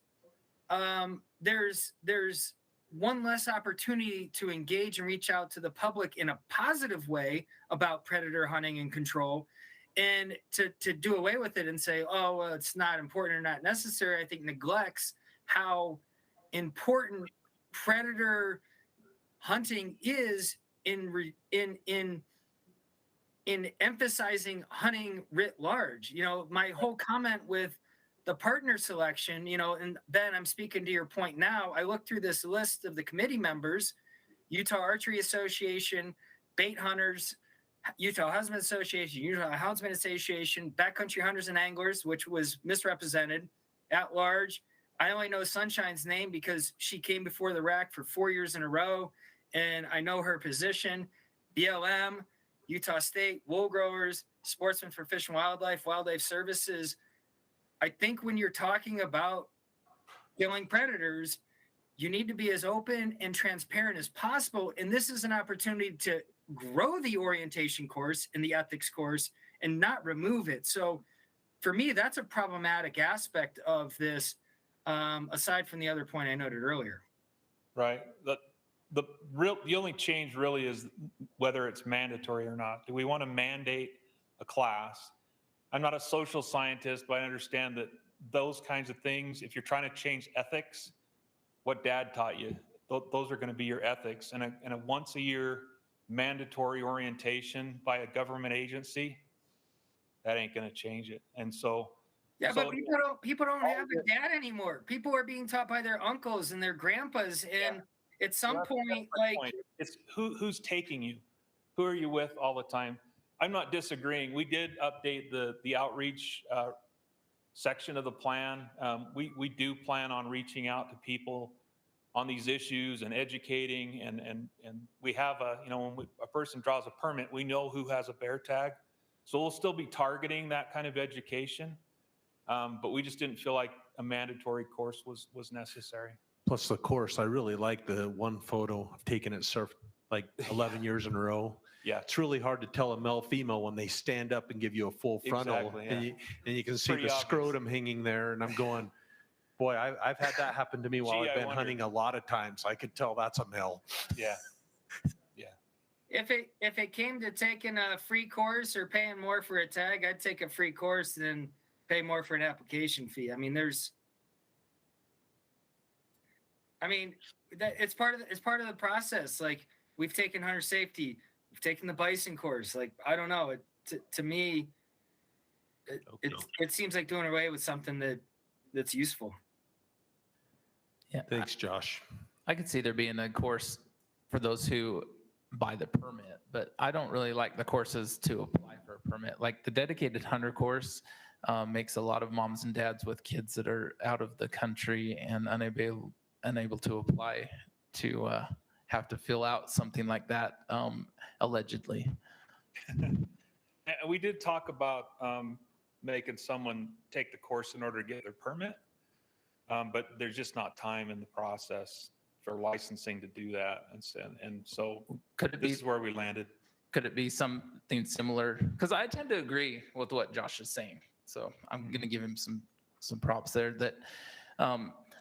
there's one less opportunity to engage and reach out to the public in a positive way about predator hunting and control. And to do away with it and say, oh, well, it's not important or not necessary, I think neglects how important predator hunting is in emphasizing hunting writ large. My whole comment with the partner selection, and Ben, I'm speaking to your point now. I looked through this list of the committee members: Utah Archery Association, bait hunters, Utah Husband Association, Utah Houndsman Association, Backcountry Hunters and Anglers, which was misrepresented, at large. I only know Sunshine's name because she came before the RAC for 4 years in a row, and I know her position. BLM, Utah State, Wool Growers, Sportsmen for Fish and Wildlife, Wildlife Services. I think when you're talking about killing predators, you need to be as open and transparent as possible. And this is an opportunity to grow the orientation course and the ethics course and not remove it. So for me, that's a problematic aspect of this, aside from the other point I noted earlier. Right. The only change really is whether it's mandatory or not. Do we want to mandate a class? I'm not a social scientist, but I understand that those kinds of things, if you're trying to change ethics, what Dad taught you, those are going to be your ethics. And a once a year mandatory orientation by a government agency, that ain't going to change it. And so, yeah, but people don't have a dad anymore. People are being taught by their uncles and their grandpas, and at some point, like, it's who's taking you, who are you with all the time? I'm not disagreeing. We did update the outreach section of the plan. We do plan on reaching out to people on these issues and educating, and we have when a person draws a permit, we know who has a bear tag, so we'll still be targeting that kind of education, but we just didn't feel like a mandatory course was necessary. Plus the course, I really like the one photo of taking it surf like 11 years in a row. Yeah. It's really hard to tell a male female when they stand up and give you a full frontal. Exactly, yeah. and you can see Pretty the obvious. scrotum hanging there. And I'm going, boy, I've had that happen to me while Gee, I've I been wonder. hunting a lot of times. I could tell that's a male. Yeah. if it came to taking a free course or paying more for a tag, I'd take a free course than pay more for an application fee. I mean, it's part of the process. Like, we've taken hunter safety, we've taken the bison course. Like, I don't know. To me, it seems like doing away with something that's useful. Yeah. Thanks, Josh. I could see there being a course for those who buy the permit, but I don't really like the courses to apply for a permit. Like the dedicated hunter course makes a lot of moms and dads with kids that are out of the country and unable to apply to have to fill out something like that, allegedly. We did talk about making someone take the course in order to get their permit, but there's just not time in the process for licensing to do that. And so this is where we landed. Could it be something similar? Because I tend to agree with what Josh is saying. So I'm going to give him some props there that,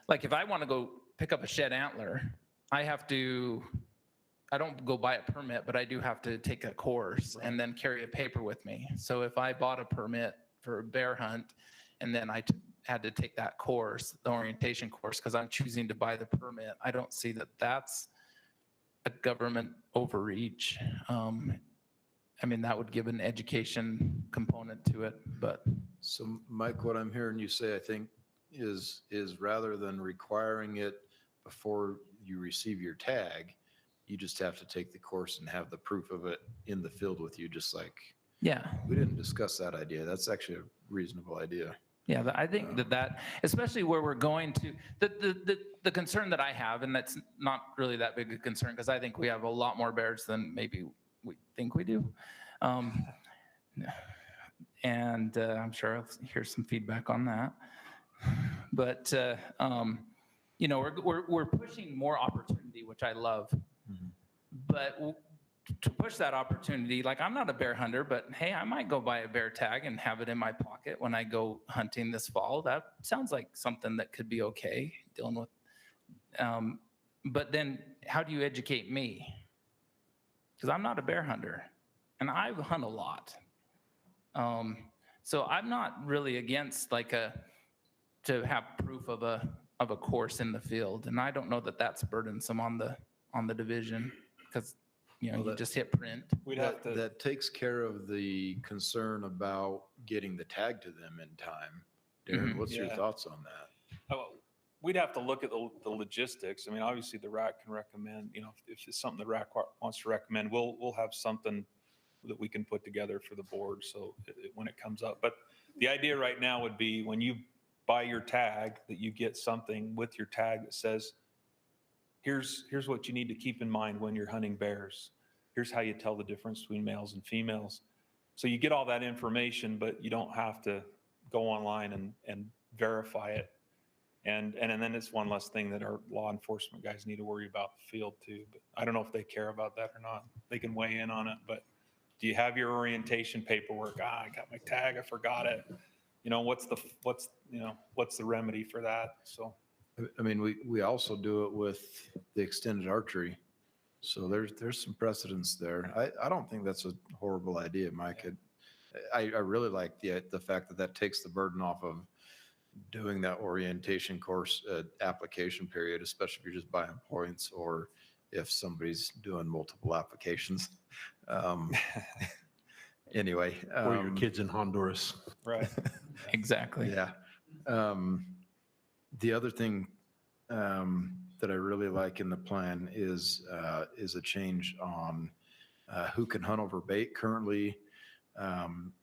like if I want to go pick up a shed antler, I don't go buy a permit, but I do have to take a course and then carry a paper with me. So if I bought a permit for a bear hunt and then I had to take that course, the orientation course, because I'm choosing to buy the permit, I don't see that that's a government overreach. I mean, that would give an education component to it, but. So Mike, what I'm hearing you say, I think, is rather than requiring it before you receive your tag, you just have to take the course and have the proof of it in the field with you, just like. Yeah. We didn't discuss that idea. That's actually a reasonable idea. Yeah, I think that especially where we're going to, the concern that I have, and that's not really that big a concern because I think we have a lot more bears than maybe we think we do. And I'm sure I'll hear some feedback on that. But, we're pushing more opportunity, which I love. Mm-hmm. But to push that opportunity, like I'm not a bear hunter, but hey, I might go buy a bear tag and have it in my pocket when I go hunting this fall. That sounds like something that could be okay dealing with. But then how do you educate me? Because I'm not a bear hunter and I hunt a lot. So I'm not really against to have proof of a course in the field. And I don't know that that's burdensome on the division because you just hit print. That takes care of the concern about getting the tag to them in time. Darren, Mm-hmm. what's your thoughts on that? We'd have to look at the logistics. I mean, obviously the RAC can recommend, if it's something the RAC wants to recommend, we'll have something that we can put together for the board. So when it comes up, but the idea right now would be when you buy your tag, that you get something with your tag that says, here's what you need to keep in mind when you're hunting bears. Here's how you tell the difference between males and females. So you get all that information, but you don't have to go online and verify it. And then it's one less thing that our law enforcement guys need to worry about the field too. But I don't know if they care about that or not. They can weigh in on it, but do you have your orientation paperwork? I got my tag, I forgot it. What's the remedy for that? So. I mean, we also do it with the extended archery. So there's some precedence there. I don't think that's a horrible idea, Mike. I really like the fact that takes the burden off of doing that orientation course application period, especially if you're just buying points or if somebody's doing multiple applications. Anyway. Or your kids in Honduras. Right. Exactly. Yeah. The other thing that I really like in the plan is a change on who can hunt over bait. Currently,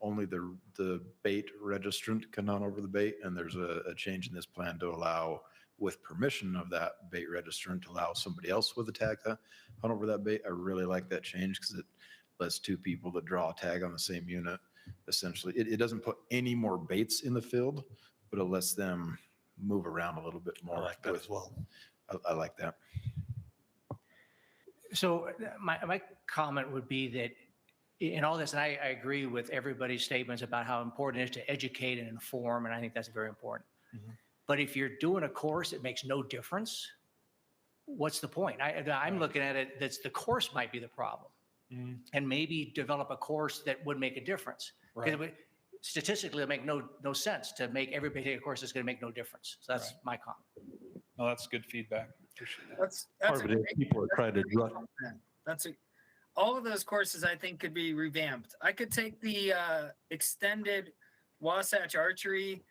only the bait registrant can hunt over the bait, and there's a change in this plan to allow, with permission of that bait registrant, to allow somebody else with a tag to hunt over that bait. I really like that change because it lets two people that draw a tag on the same unit. Essentially, it doesn't put any more baits in the field, but it lets them move around a little bit more. I like that as well. I like that. So my comment would be that in all this, and I agree with everybody's statements about how important it is to educate and inform, and I think that's very important. Mhm. But if you're doing a course that makes no difference, what's the point? I'm looking at it, that's the course might be the problem. And maybe develop a course that would make a difference. Right. Statistically, it make no sense to make everybody take a course that's going to make no difference. So that's my comment. No, that's good feedback. Appreciate that. That's Part of it is people are trying to run. All of those courses I think could be revamped. I could take the extended Wasatch archery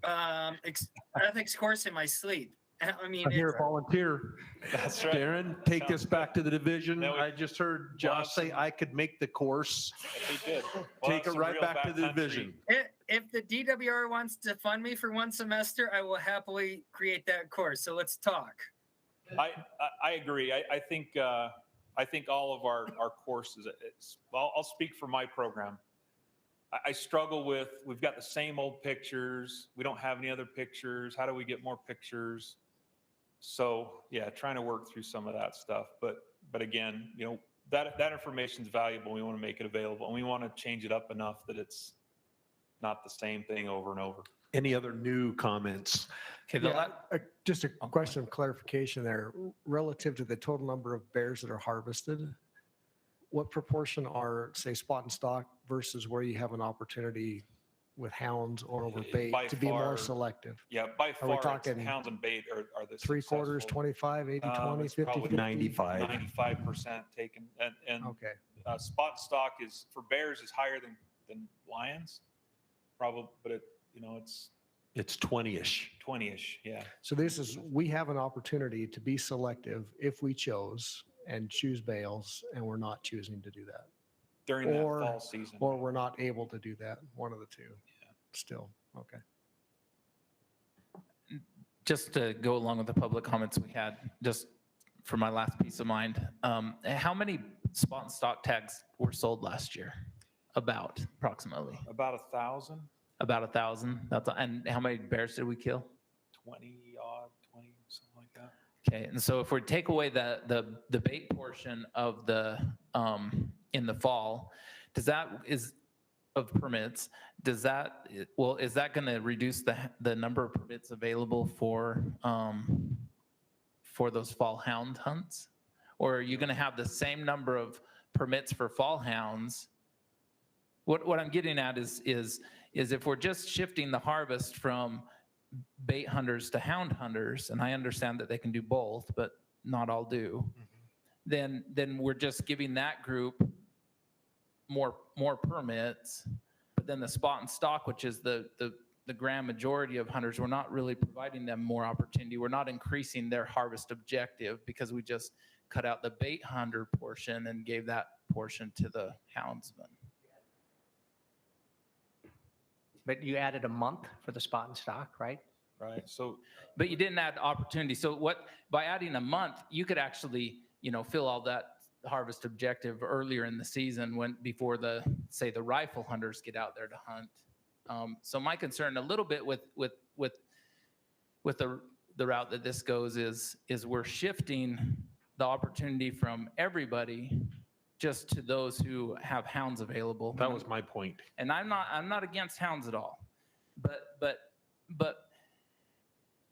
ethics course in my sleep. I mean, I'm here to volunteer. That's right. Darren, take this back to the division. No, I just heard Josh say I could make the course. He did. Take it right back to the division. If the DWR wants to fund me for one semester, I will happily create that course. So let's talk. I agree. I think all of our courses, I'll speak for my program. I struggle with, we've got the same old pictures. We don't have any other pictures. How do we get more pictures? So yeah, trying to work through some of that stuff. But again, that information is valuable. We want to make it available, and we want to change it up enough that it's not the same thing over and over. Any other new comments? Okay, Just a question of clarification there. Relative to the total number of bears that are harvested, what proportion are, say, spot and stock versus where you have an opportunity with hounds or over bait By to be more far, selective? Yeah, by Are we far, talking hounds and bait are the Three quarters, successful. 25, 80, 20, It's 50, probably 50? 95. 95% taken. And Okay. spot stock is, for bears, is higher than lions. Probably, but It's 20-ish. 20-ish, yeah. So we have an opportunity to be selective if we chose and choose bales, and we're not choosing to do that. During that fall season. Or we're not able to do that, one of the two. Still, okay. just to go along with the public comments we had, just for my last peace of mind, how many spot and stock tags were sold last year? Approximately. About 1,000. About 1,000. And how many bears did we kill? 20, something like that. Okay, and so if we take away the bait portion of the in the fall, of permits, is that going to reduce the number of permits available for those fall hound hunts? Or are you going to have the same number of permits for fall hounds? What I'm getting at is if we're just shifting the harvest from bait hunters to hound hunters, and I understand that they can do both, but not all do, then we're just giving that group more permits. But then the spot and stock, which is the grand majority of hunters, we're not really providing them more opportunity. We're not increasing their harvest objective because we just cut out the bait hunter portion and gave that portion to the houndsman. But you added a month for the spot and stock, right? Right. So, But you didn't add opportunity. So by adding a month, you could actually, fill all that harvest objective earlier in the season before the rifle hunters get out there to hunt. So my concern a little bit with the route that this goes is we're shifting the opportunity from everybody just to those who have hounds available. That was my point. And I'm not against hounds at all, but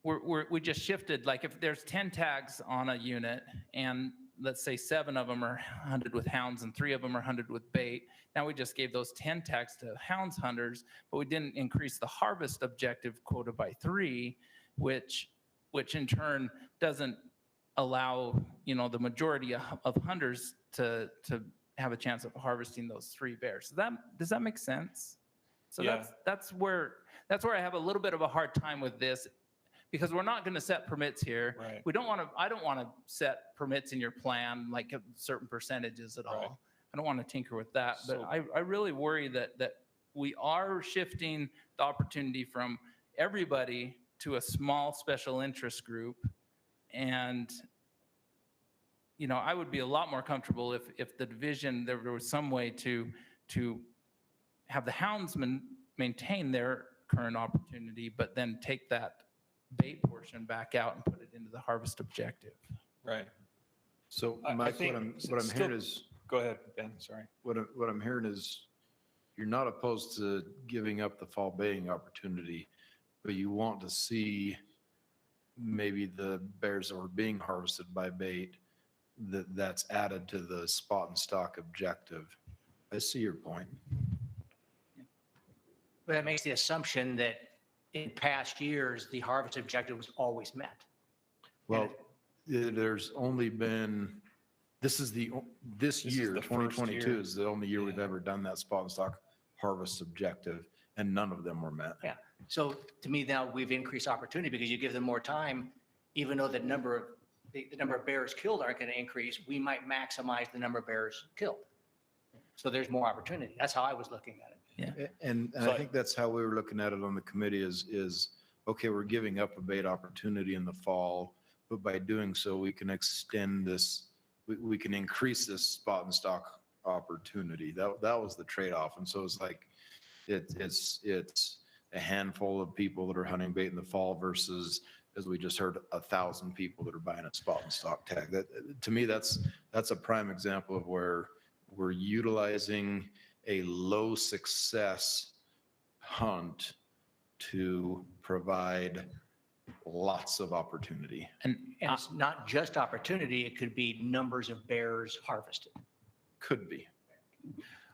we just shifted. Like if there's 10 tags on a unit and let's say 7 of them are hunted with hounds and 3 of them are hunted with bait. Now we just gave those 10 tags to hounds hunters, but we didn't increase the harvest objective quota by 3, which in turn doesn't allow, the majority of hunters to have a chance of harvesting those 3 bears. So does that make sense? So Yeah. that's where I have a little bit of a hard time with this, because we're not going to set permits here. Right. I don't want to set permits in your plan, like certain percentages at all. Right. I don't want to tinker with that, but So- I really worry that we are shifting the opportunity from everybody to a small special interest group. And, I would be a lot more comfortable if the division, there was some way to have the houndsmen maintain their current opportunity, but then take that bait portion back out and put it into the harvest objective. right. So I Mike, think what I'm still- hearing is, Go ahead, Ben, sorry. what I'm hearing is you're not opposed to giving up the fall baiting opportunity, but you want to see maybe the bears that were being harvested by bait that's added to the spot and stock objective. I see your point. But that makes the assumption that in past years, the harvest objective was always met. Well, there's only been, this is year, the first 2022 year. is the only year we've Yeah. ever done that spot and stock harvest objective, and none of them were met. Yeah. So to me now, we've increased opportunity because you give them more time, even though the number of bears killed aren't going to increase, we might maximize the number of bears killed. So there's more opportunity. That's how I was looking at it. And So I think that's how we were looking at it on the committee is, okay, we're giving up a bait opportunity in the fall, but by doing so, we can extend this, we can increase this spot and stock opportunity. That was the trade-off. And so it's like, it's a handful of people that are hunting bait in the fall versus, as we just heard, 1,000 people that are buying a spot and stock tag. That, to me, that's a prime example of where we're utilizing a low success hunt to provide lots of opportunity. And it's not just opportunity, it could be numbers of bears harvested. Could be.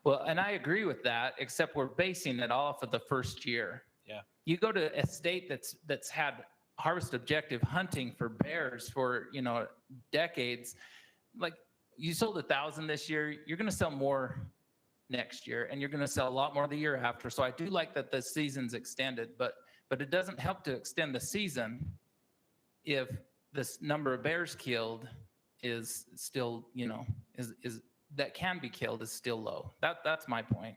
Well, and I agree with that, except we're basing it off of the first year. Yeah. You go to a state that's had harvest objective hunting for bears for, decades. Like you sold 1,000 this year, you're going to sell more next year, and you're going to sell a lot more the year after. So I do like that the season's extended, but it doesn't help to extend the season if this number of bears killed is still, is that can be killed is still low. That's my point.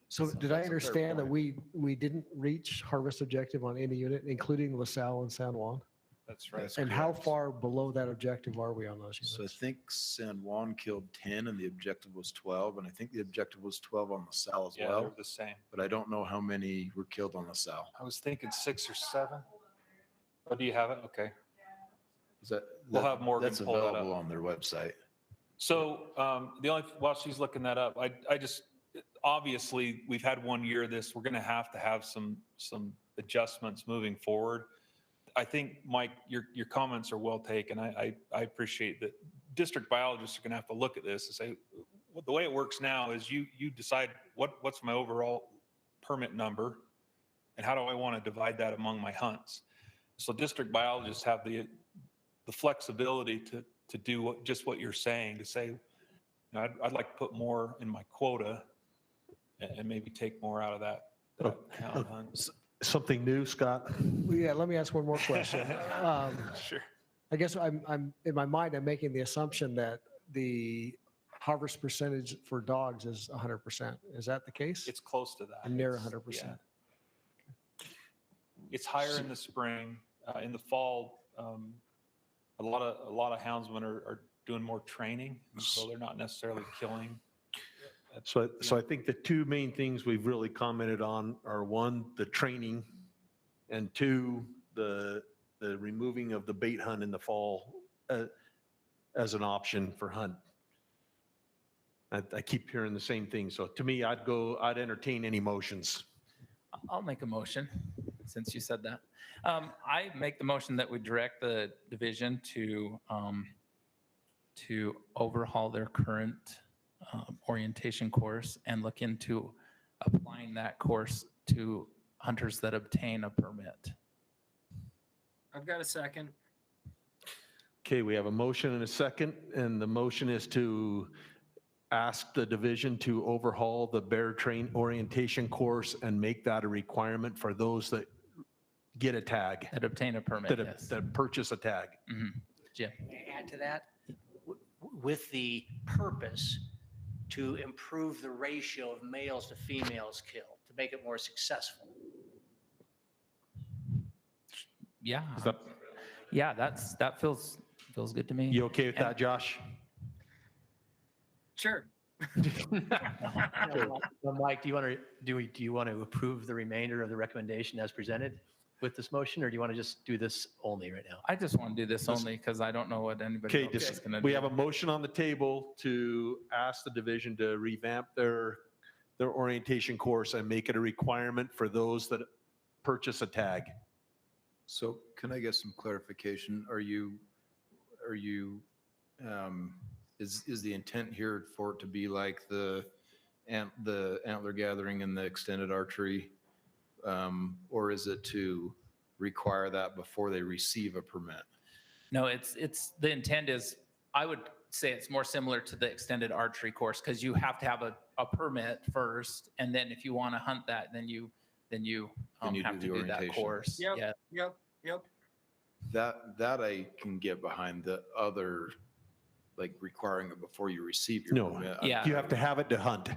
So did I that's a fair understand that point. we didn't reach harvest objective on any unit, including LaSalle and San Juan? That's right. And how far below that objective are we on those So I units? think San Juan killed 10 and the objective was 12. And I think the objective was 12 on LaSalle as Yeah, they're well. the same. But I don't know how many were killed on LaSalle. I was thinking 6 or 7. Oh, do you have it? Okay. Is that, We'll have Morgan that's pull that up. available on their website. So while she's looking that up, I just, obviously, we've had 1 year of this. We're going to have some adjustments moving forward. I think, Mike, your comments are well taken. I appreciate that. District biologists are going to have to look at this and say, well, the way it works now is you decide what's my overall permit number and how do I want to divide that among my hunts. So district biologists have the flexibility to do just what you're saying, to say, I'd like to put more in my quota and maybe take more out of that hound hunt. Something new, Scott? Well, yeah, let me ask one more question. Sure. I guess I'm in my mind, I'm making the assumption that the harvest percentage for dogs is 100%. Is that the case? It's close to that. Near It's- 100%. yeah. It's higher in the spring. In the fall, a lot of houndsmen are doing more training, and so they're not necessarily killing. So I think the two main things we've really commented on are, one, the training, and two, the removing of the bait hunt in the fall as an option for hunt. I keep hearing the same thing. So to me, I'd entertain any motions. I'll make a motion, since you said that. I make the motion that we direct the division to overhaul their current orientation course and look into applying that course to hunters that obtain a permit. I've got a second. Okay, we have a motion and a second, and the motion is to ask the division to overhaul the bear train orientation course and make that a requirement for those that get a tag, That obtain a permit, yes. that purchase a tag. Mhm. Jim? Add to that, with the purpose to improve the ratio of males to females killed, to make it more successful. Yeah. Is that- Yeah, that feels good to me. You okay with that, Josh? Sure. Well, Mike, do you want to approve the remainder of the recommendation as presented with this motion, or do you want to just do this only right now? I just want to do this only because I don't know what anybody Okay, else is going to do. we have a motion on the table to ask the division to revamp their orientation course and make it a requirement for those that purchase a tag. So can I get some clarification? Is the intent here for it to be like the antler gathering and the extended archery? Or is it to require that before they receive a permit? No, it's the intent is, I would say it's more similar to the extended archery course because you have to have a permit first, and then if you want to hunt that, then you have to do that course. Yep, Yeah. yep. That I can get behind. The other, like requiring it before you receive your No, permit. Yeah. you have to have it to hunt.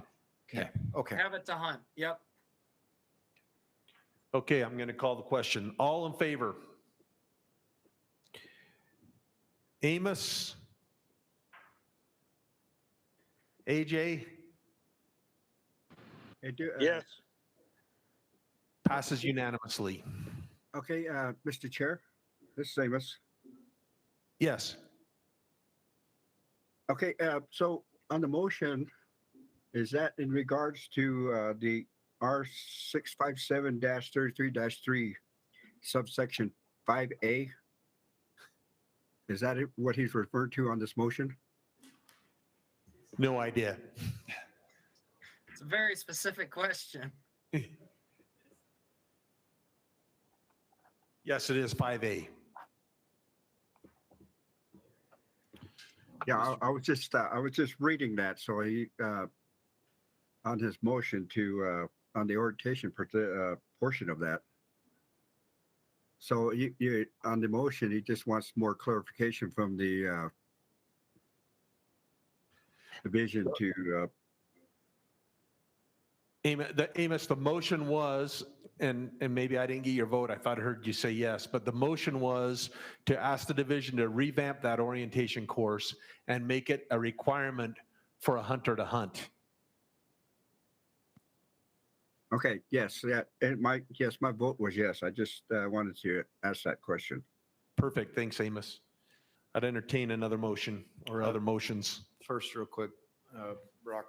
Okay. Have it to hunt. Yep. Okay, I'm going to call the question. All in favor? Amos? AJ? Yes. Passes unanimously. Okay, Mr. Chair, this is Amos. Yes. Okay, so on the motion, is that in regards to the R657-33-3 subsection 5A? Is that what he's referred to on this motion? No idea. It's a very specific question. Yes, it is 5A. Yeah, I was just reading that. So he on his motion to on the orientation portion of that. So you on the motion, he just wants more clarification from the division to. Amos, the motion was, and maybe I didn't get your vote. I thought I heard you say yes, but the motion was to ask the division to revamp that orientation course and make it a requirement for a hunter to hunt. Okay, yes, and my vote was yes. I just wanted to ask that question. Perfect. Thanks, Amos. I'd entertain another motion or other motions. First, real quick, Brock,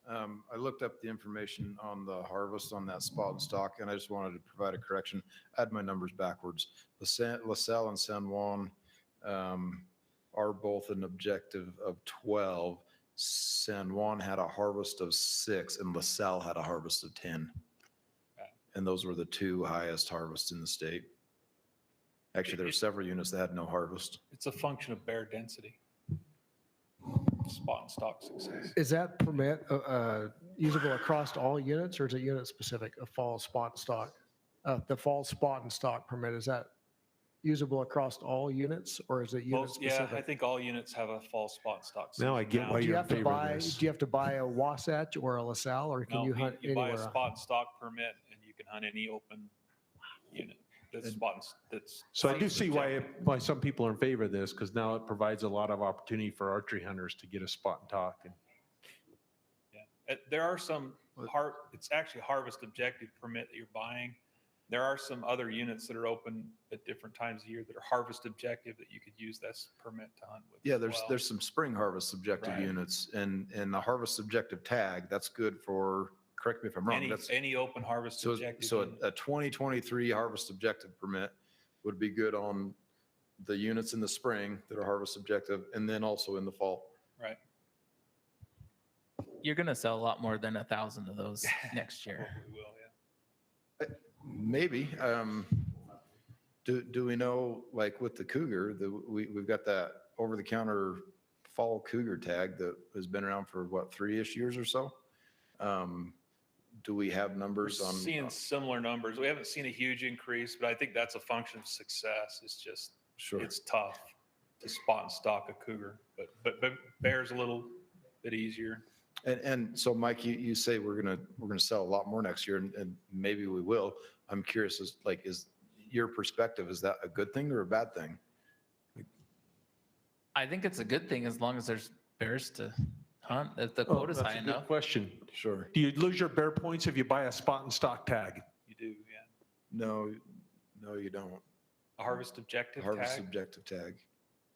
I looked up the information on the harvest on that spot and stock, and I just wanted to provide a correction. I had my numbers backwards. LaSalle and San Juan are both an objective of 12. San Juan had a harvest of 6, and LaSalle had a harvest of 10. And those were the two highest harvests in the state. Actually, there were several units that had no harvest. It's a function of bear density. Spot and stock success. Is that permit usable across all units, or is it unit specific, a fall spot and stock? The fall spot and stock permit, is that usable across all units, or is it unit Most, yeah, specific? I think all units have a fall spot and stock. Now I season get why Do you you're in have to favor of buy, this. do you have to buy a Wasatch or a LaSalle, or can No, you hunt you buy a anywhere? spot and stock permit and you can hunt any open unit. That's spot and that's. So I do see why some people are in favor of this, because now it provides a lot of opportunity for archery hunters to get a spot and talk. And There are some it's actually a harvest objective permit that you're buying. There are some other units that are open at different times of year that are harvest objective that you could use this permit to hunt with. Yeah, as well. there's some spring harvest subjective Right. units and the harvest subjective tag, that's good for, correct me if I'm wrong. That's Any open harvest so, objective. so unit. a 2023 harvest objective permit would be good on the units in the spring that are harvest objective and then also in the fall. Right. You're going to sell a lot more than 1,000 of those next year. We will, yeah. Maybe. Do we know, like with the Cougar, we've got that over-the-counter fall Cougar tag that has been around for what, 3-ish years or so? Do we have We're numbers on? seeing similar numbers. We haven't seen a huge increase, but I think that's a function of success. It's just, Sure. it's tough to spot and stock a Cougar, but bear's a little bit easier. And so, Mike, you say we're gonna sell a lot more next year, and maybe we will. I'm curious, is your perspective, is that a good thing or a bad thing? I think it's a good thing as long as there's bears to hunt, if the Oh, quota's that's high a good enough. question. Sure. Do you lose your bear points if you buy a spot and stock tag? You do, yeah. No, you don't. A harvest objective Harvest tag? subjective tag.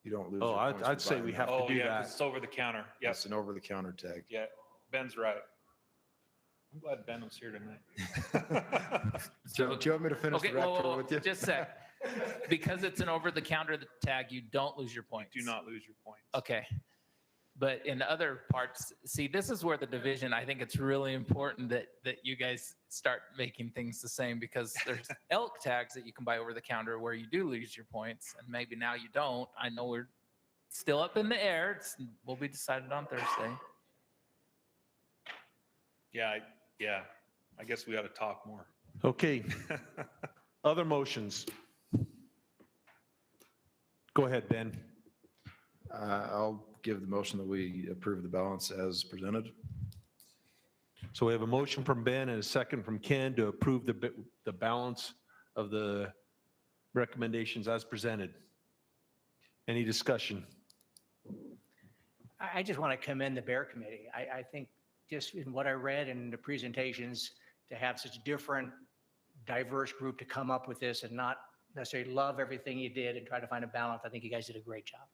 You don't lose. Oh, your points for I'd say buying we that. have to Oh, do yeah, 'cause that. it's over the counter. Yes, That's an over-the-counter tag. yeah, Ben's right. I'm glad Ben was here tonight. Do you want me to finish Okay, the rack whoa, tour with you? just a sec. Because it's an over-the-counter tag, you don't lose your points. Do not lose your points. Okay. But in other parts, see, this is where the division, I think it's really important that you guys start making things the same, because there's elk tags that you can buy over the counter where you do lose your points, and maybe now you don't. I know we're still up in the air. Will be decided on Thursday. Yeah, I guess we ought to talk more. Okay. Other motions? Go ahead, Ben. I'll give the motion that we approve the balance as presented. So we have a motion from Ben and a second from Ken to approve the balance of the recommendations as presented. Any discussion? I just want to commend the Bear Committee. I think just in what I read in the presentations, to have such a different, diverse group to come up with this and not necessarily love everything you did and try to find a balance, I think you guys did a great job.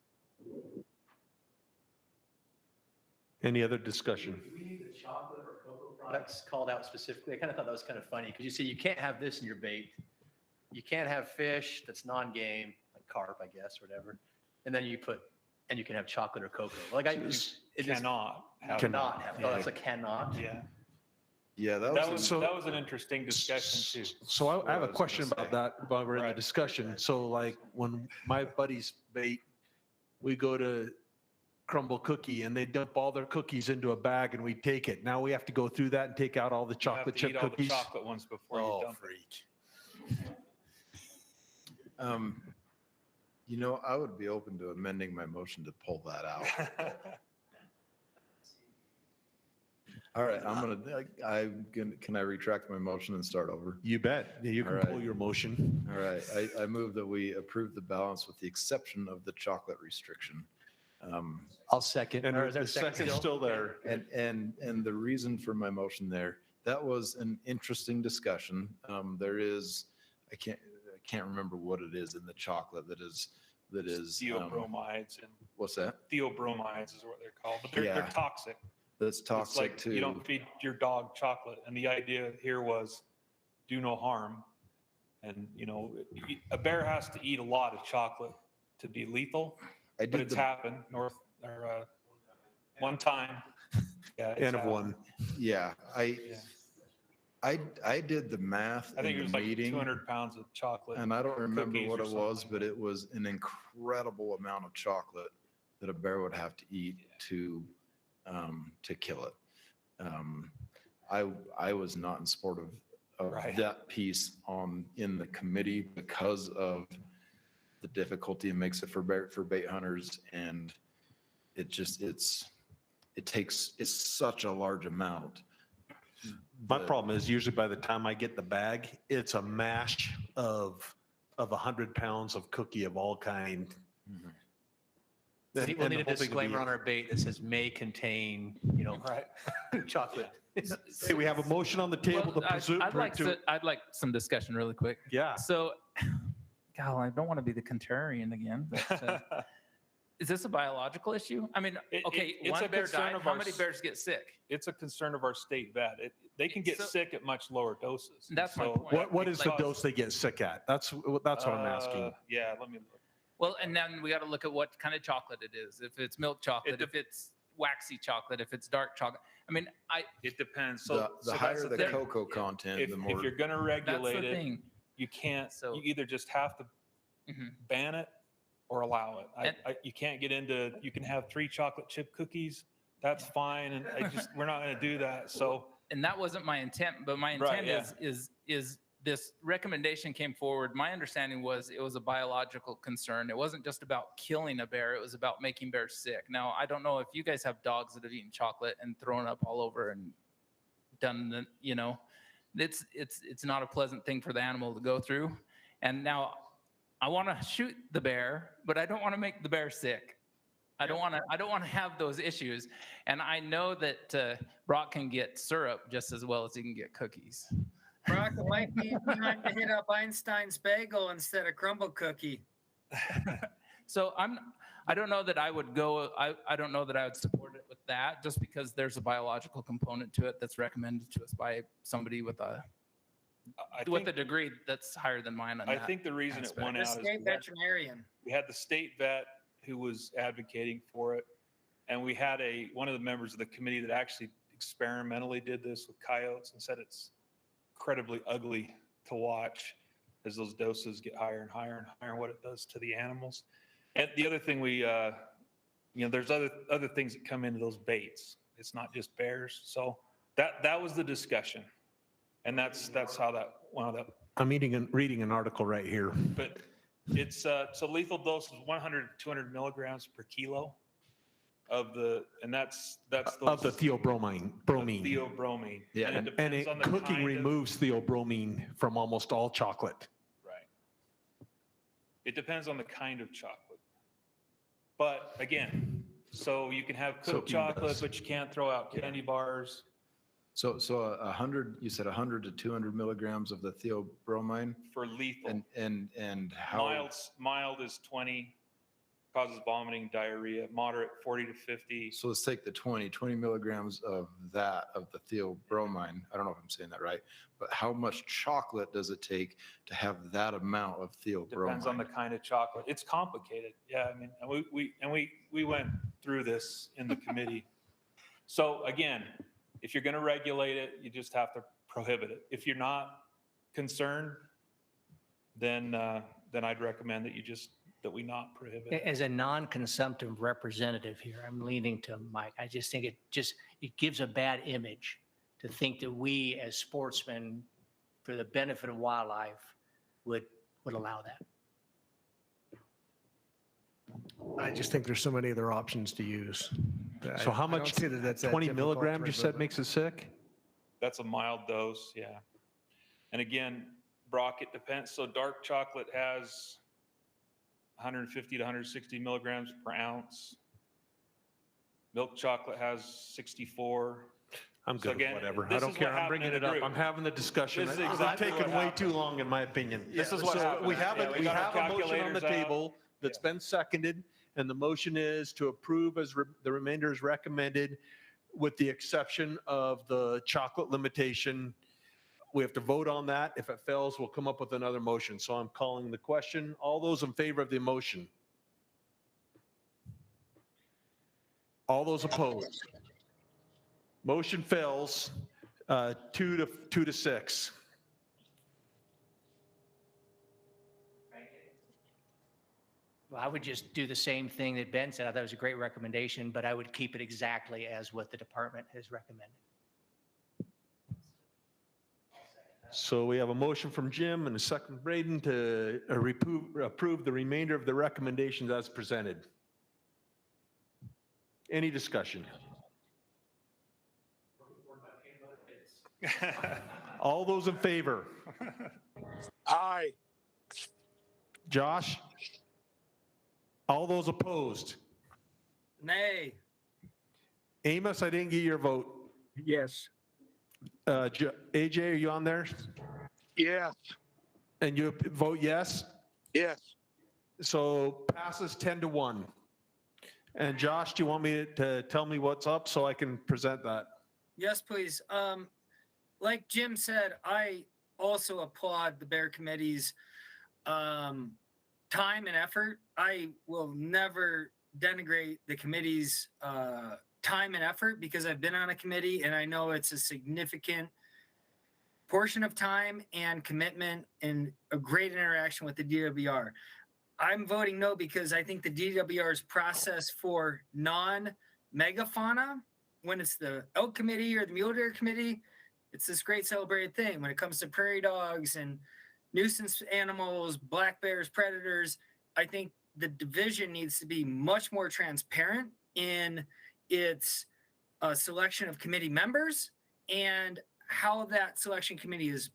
Any other discussion? We need the chocolate or cocoa products called out specifically. I kind of thought that was kind of funny, because you see, you can't have this in your bait. You can't have fish that's non-game, like carp, I guess, or whatever. And then you can have chocolate or cocoa. Like it just Cannot have. cannot have. Oh, that's a cannot. Yeah. Yeah, That was an interesting discussion too. So I have a question about that while we're in the Right. discussion. So like when my buddies bait, we go to Crumble Cookie and they dump all their cookies into a bag and we take it. Now we have to go through that and take out all the You have chocolate to eat chip all the cookies. chocolate ones before you Oh, dump it. freak. I would be open to amending my motion to pull that out. All right, can I retract my motion and start over? You bet. Yeah, you can All right. pull your motion. All right, I move that we approve the balance with the exception of the chocolate restriction. I'll second. And Or is there the a second second's still there. And the reason for my motion there, that was an interesting discussion. There is, I can't remember what it is in the chocolate that is. Theobromides and What's that? theobromides is what they're called, but they're Yeah. toxic. That's It's toxic like too. you don't feed your dog chocolate, and the idea here was do no harm. And a bear has to eat a lot of chocolate to be lethal. I But did it's the, happened one time. Yeah, it's N of happened. one. yeah, Yeah. I did the math I think in it was the like meeting. 200 pounds of chocolate. And I don't remember cookies what or it was, something. but it was an incredible amount of chocolate that a bear would have to eat to kill it. I was not in support of Right. that piece in the committee because of the difficulty it makes it for bait hunters, and it's such a large amount. My problem is usually by the time I get the bag, it's a mash of 100 pounds of cookie of all kind. We'll need a whole thing will be- disclaimer on our bait that says may contain, chocolate. Hey, we have a motion on the table to presume. I'd like some discussion really quick. Yeah. So, God, I don't want to be the contrarian again, but is this a biological issue? I mean, okay, it's one a bear concern died. of How our many bears get sick? It's a concern of our state vet. They can get sick at much lower doses. That's my So- point. What is the dose they get sick at? That's what I'm asking. Yeah, let me look. Well, and then we got to look at what kind of chocolate it is. If it's milk chocolate, if it's waxy chocolate, if it's dark chocolate. I mean, It depends. The So higher that's the thing. cocoa content, If the more. you're going to regulate the it, thing. you can't. So- You either just have to ban it or allow it. You can't get into. You can have 3 chocolate chip cookies. That's fine, and we're not going to do that. So. And that wasn't my intent, but my Right, intent is this recommendation came forward. My understanding was it was a biological concern. It wasn't just about killing a bear. It was about making bears sick. Now, I don't know if you guys have dogs that have eaten chocolate and thrown up all over and done the, it's not a pleasant thing for the animal to go through. And now I want to shoot the bear, but I don't want to make the bear sick. I don't want to have those issues. And I know that Brock can get syrup just as well as he can get cookies. Brock, it might be time to hit up Einstein's bagel instead of crumble cookie. So I don't know that I would go, I don't know that I would support it with that, just because there's a biological component to it that's recommended to us by somebody with a degree that's higher than mine on I that. think the reason it went The out is state veterinarian. we had the state vet who was advocating for it, and we had one of the members of the committee that actually experimentally did this with coyotes and said it's incredibly ugly to watch as those doses get higher and higher and higher, what it does to the animals. And the other thing there's other things that come into those baits. It's not just bears. So that was the discussion, and that's how that wound up. I'm reading an article right here. But it's so lethal dose is 100 to 200 milligrams per kilo of that's Of the theobromine. theobromine. Yeah, and it and depends on the cooking kind of- removes theobromine from almost all chocolate. Right. It depends on the kind of chocolate. But again, so you can have cooked Cooking chocolate, does. but you can't throw out candy bars. So 100, you said 100 to 200 milligrams of the theobromine, For lethal. and how? Mild is 20, causes vomiting, diarrhea. Moderate, 40 to 50. So let's take the 20 milligrams of the theobromine. I don't know if I'm saying that right, but how much chocolate does it take to have that amount of theobromine? Depends on the kind of chocolate. It's complicated. Yeah, I mean, and we went through this in the committee. So again, if you're going to regulate it, you just have to prohibit it. If you're not concerned, then I'd recommend that we not prohibit it. As a non-consumptive representative here, I'm leaning to Mike. I just think it gives a bad image to think that we as sportsmen, for the benefit of wildlife, would allow that. I just think there's so many other options to use. So how I don't much, see that that's that 20 difficult milligrams to you said remove. makes it sick? That's a mild dose, yeah. And again, Brock, it depends. So dark chocolate has 150 to 160 milligrams per ounce. Milk chocolate has 64. I'm So good with again, whatever. I this don't is care. what I'm happened bringing in it the up. group. I'm having the discussion. This is I've exactly taken what way happened. too long, in my opinion. This is what happened. We have Yeah, we we got have our a motion on the calculators out. table that's been seconded, and the motion is to approve as the remainder is recommended, with the exception of the chocolate limitation. We have to vote on that. If it fails, we'll come up with another motion. So I'm calling the question. All those in favor of the motion? All those opposed? Motion fails, 2 to 6. Well, I would just do the same thing that Ben said. I thought it was a great recommendation, but I would keep it exactly as what the department has recommended. So we have a motion from Jim and a second from Braden to approve the remainder of the recommendations as presented. Any discussion? All those in favor? Aye. Josh? All those opposed? Nay. Amos, I didn't get your vote. Yes. AJ, are you on there? Yes. And you vote yes? Yes. So passes 10-1. And Josh, do you want me to tell me what's up so I can present that? Yes, please. Like Jim said, I also applaud the Bear Committee's time and effort. I will never denigrate the committee's time and effort because I've been on a committee and I know it's a significant portion of time and commitment and a great interaction with the DWR. I'm voting no because I think the DWR's process for non-megafauna, when it's the elk committee or the mule deer committee, it's this great celebrated thing. When it comes to prairie dogs and nuisance animals, black bears, predators, I think the division needs to be much more transparent in its selection of committee members and how that selection committee is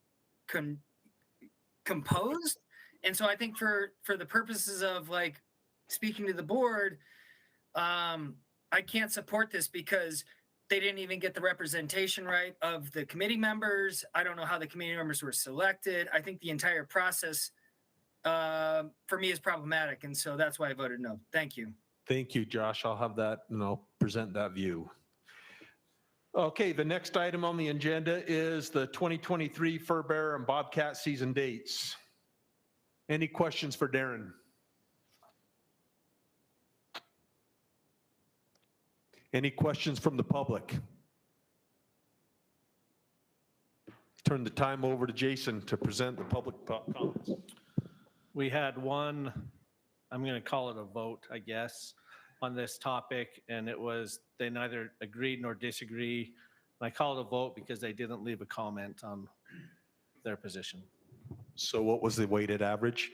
composed. And so I think for the purposes of like speaking to the board, I can't support this because they didn't even get the representation right of the committee members. I don't know how the committee members were selected. I think the entire process for me is problematic. And so that's why I voted no. Thank you. Thank you, Josh. I'll have that and I'll present that view. Okay, the next item on the agenda is the 2023 Furbearer and Bobcat season dates. Any questions for Darren? Any questions from the public? Turn the time over to Jason to present the public comments. We had one, I'm going to call it a vote, I guess, on this topic, and it was they neither agreed nor disagreed. I call it a vote because they didn't leave a comment on their position. So what was the weighted average?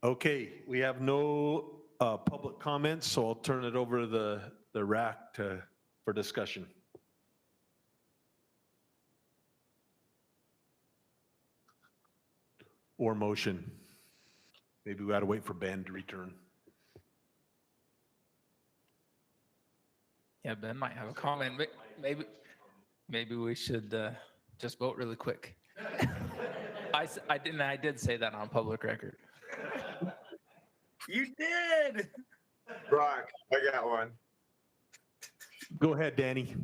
Okay, we have no public comments, so I'll turn it over to the RAC for discussion. Or motion. Maybe we got to wait for Ben to return. Yeah, Ben might have a comment. Maybe we should just vote really quick. I did say that on public record. You did. Brock, I got one. Go ahead, Danny.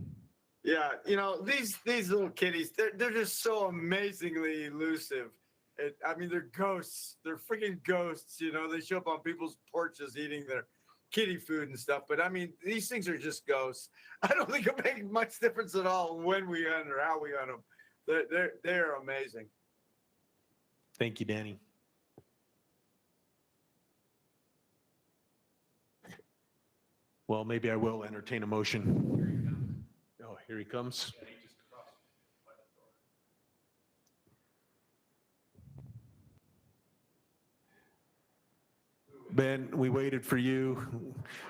Yeah, you know, these little kitties, they're just so amazingly elusive. I mean, they're ghosts. They're freaking ghosts. You know, they show up on people's porches eating their kitty food and stuff. But I mean, these things are just ghosts. I don't think it'll make much difference at all when we hunt or how we hunt them. They're amazing. Thank you, Danny. Well, maybe I will entertain a motion. Oh, here he comes. Ben, we waited for you.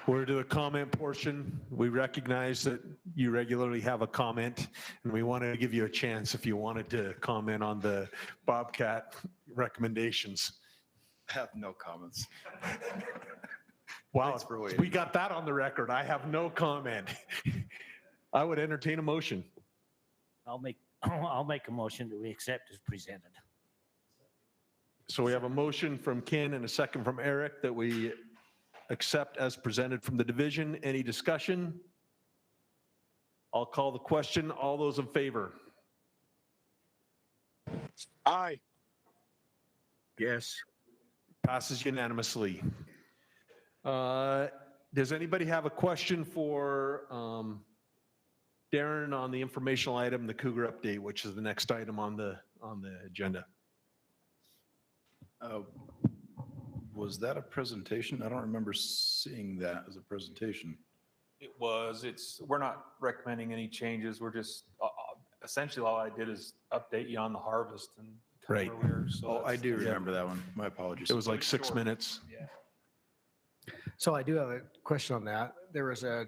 We're to the comment portion. We recognize that you regularly have a comment, and we wanted to give you a chance if you wanted to comment on the Bobcat recommendations. I have no comments. Wow, Thanks for waiting. we got that on the record. I have no comment. I would entertain a motion. I'll make a motion that we accept as presented. So we have a motion from Ken and a second from Eric that we accept as presented from the division. Any discussion? I'll call the question. All those in favor? Aye. Yes. Passes unanimously. Does anybody have a question for Darren on the informational item, the Cougar update, which is the next item on the agenda? Was that a presentation? I don't remember seeing that as a presentation. It was, we're not recommending any changes. We're just, essentially all I did is update you on the harvest and kind Right. of where we were. So Oh, I that's- do remember that one. My apologies. It was like 6 minutes. Yeah. So I do have a question on that. There was a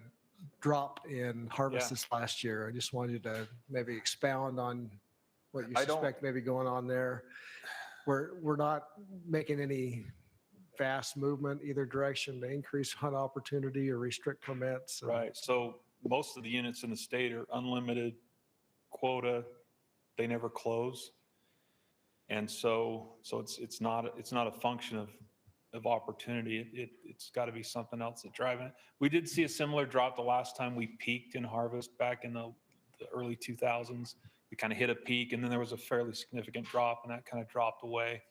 drop in harvest Yeah. this last year. I just wanted to maybe expound on what you I don't- suspect may be going on there. We're not making any fast movement either direction to increase hunt opportunity or restrict permits. Right. So most of the units in the state are unlimited quota. They never close. And so it's not a function of opportunity. It's got to be something else that's driving it. We did see a similar drop the last time we peaked in harvest back in the early 2000s. We kind of hit a peak and then there was a fairly significant drop and that kind of dropped away.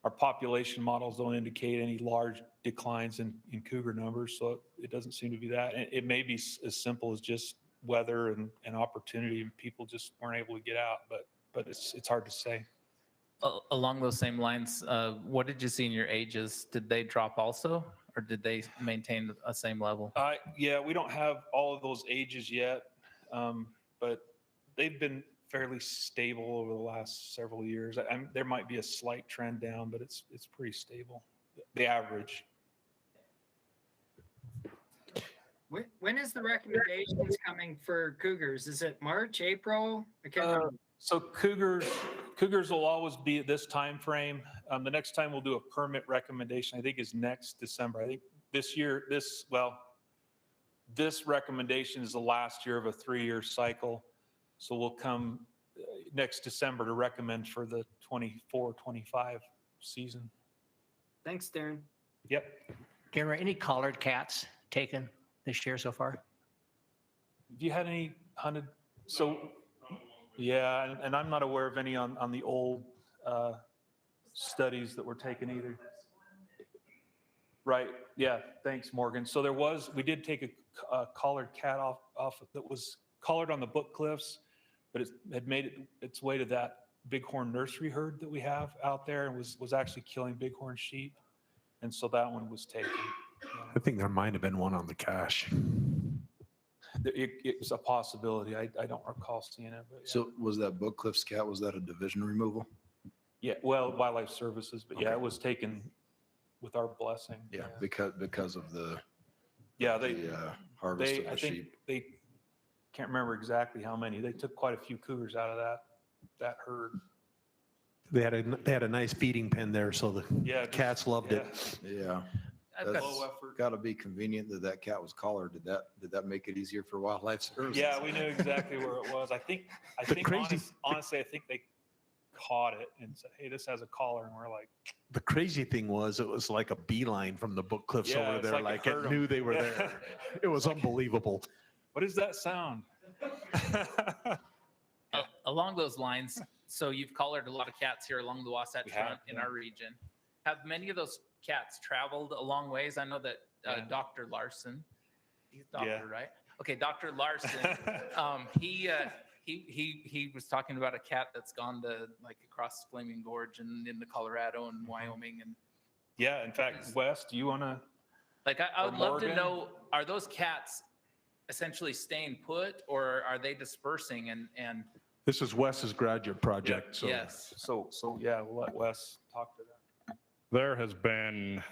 Our population models don't indicate any large declines in cougar numbers, so it doesn't seem to be that. And it may be as simple as just weather and opportunity, and people just weren't able to get out, but it's hard to say. Along those same lines, what did you see in your ages? Did they drop also, or did they maintain a same level? Yeah, we don't have all of those ages yet, but they've been fairly stable over the last several years. There might be a slight trend down, but it's pretty stable, the average. When is the recommendations coming for cougars? Is it March, April? I can't remember. So cougars will always be at this time frame. The next time we'll do a permit recommendation, I think, is next December. I think this year, this recommendation is the last year of a 3-year cycle. So we'll come next December to recommend for the 24-25 season. Thanks, Darren. Yep. Darren, any collared cats taken this year so far? Have you had any hunted? So, yeah, and I'm not aware of any on the old studies that were taken either. Right, yeah, thanks, Morgan. So we did take a collared cat off that was collared on the Book Cliffs, but it had made its way to that bighorn nursery herd that we have out there and was actually killing bighorn sheep. And so that one was taken. I think there might have been one on the cache. It was a possibility. I don't recall seeing it. But yeah. So was that Book Cliffs cat, was that a division removal? Yeah, well, Wildlife Services, but yeah, Okay. it was taken with our blessing. Yeah, because of the harvest of I the think sheep. they can't remember exactly how many. They took quite a few cougars out of that herd. They had a nice feeding pen there, so the cats loved it. Yeah. I've That's got- got to be convenient that cat was collared. Did that make it easier for Wildlife Services? Yeah, we knew exactly where it was. I think honestly, I think they caught it and said, "Hey, this has a collar," and we're like, The crazy thing was, it was like a beeline from the Book Cliffs Yeah, over it's there, like like it it hurt 'em. knew they were Yeah. there. It was unbelievable. "What is that sound?" Along those lines, so you've collared a lot of cats here along the Wasatch We have, Front in yeah. our region. Have many of those cats traveled a long ways? I know that Yeah. Dr. Larson, he's doctor, Yeah. right? Okay, Dr. Larson, he was talking about a cat that's gone to like across Flaming Gorge and into Colorado and Wyoming and Yeah, in fact, Wes, do you want to? like I Or would love to Morgan? know, are those cats essentially staying put or are they dispersing and This is Wes's graduate project, so. yes. So yeah, we'll let Wes talk to that. There has been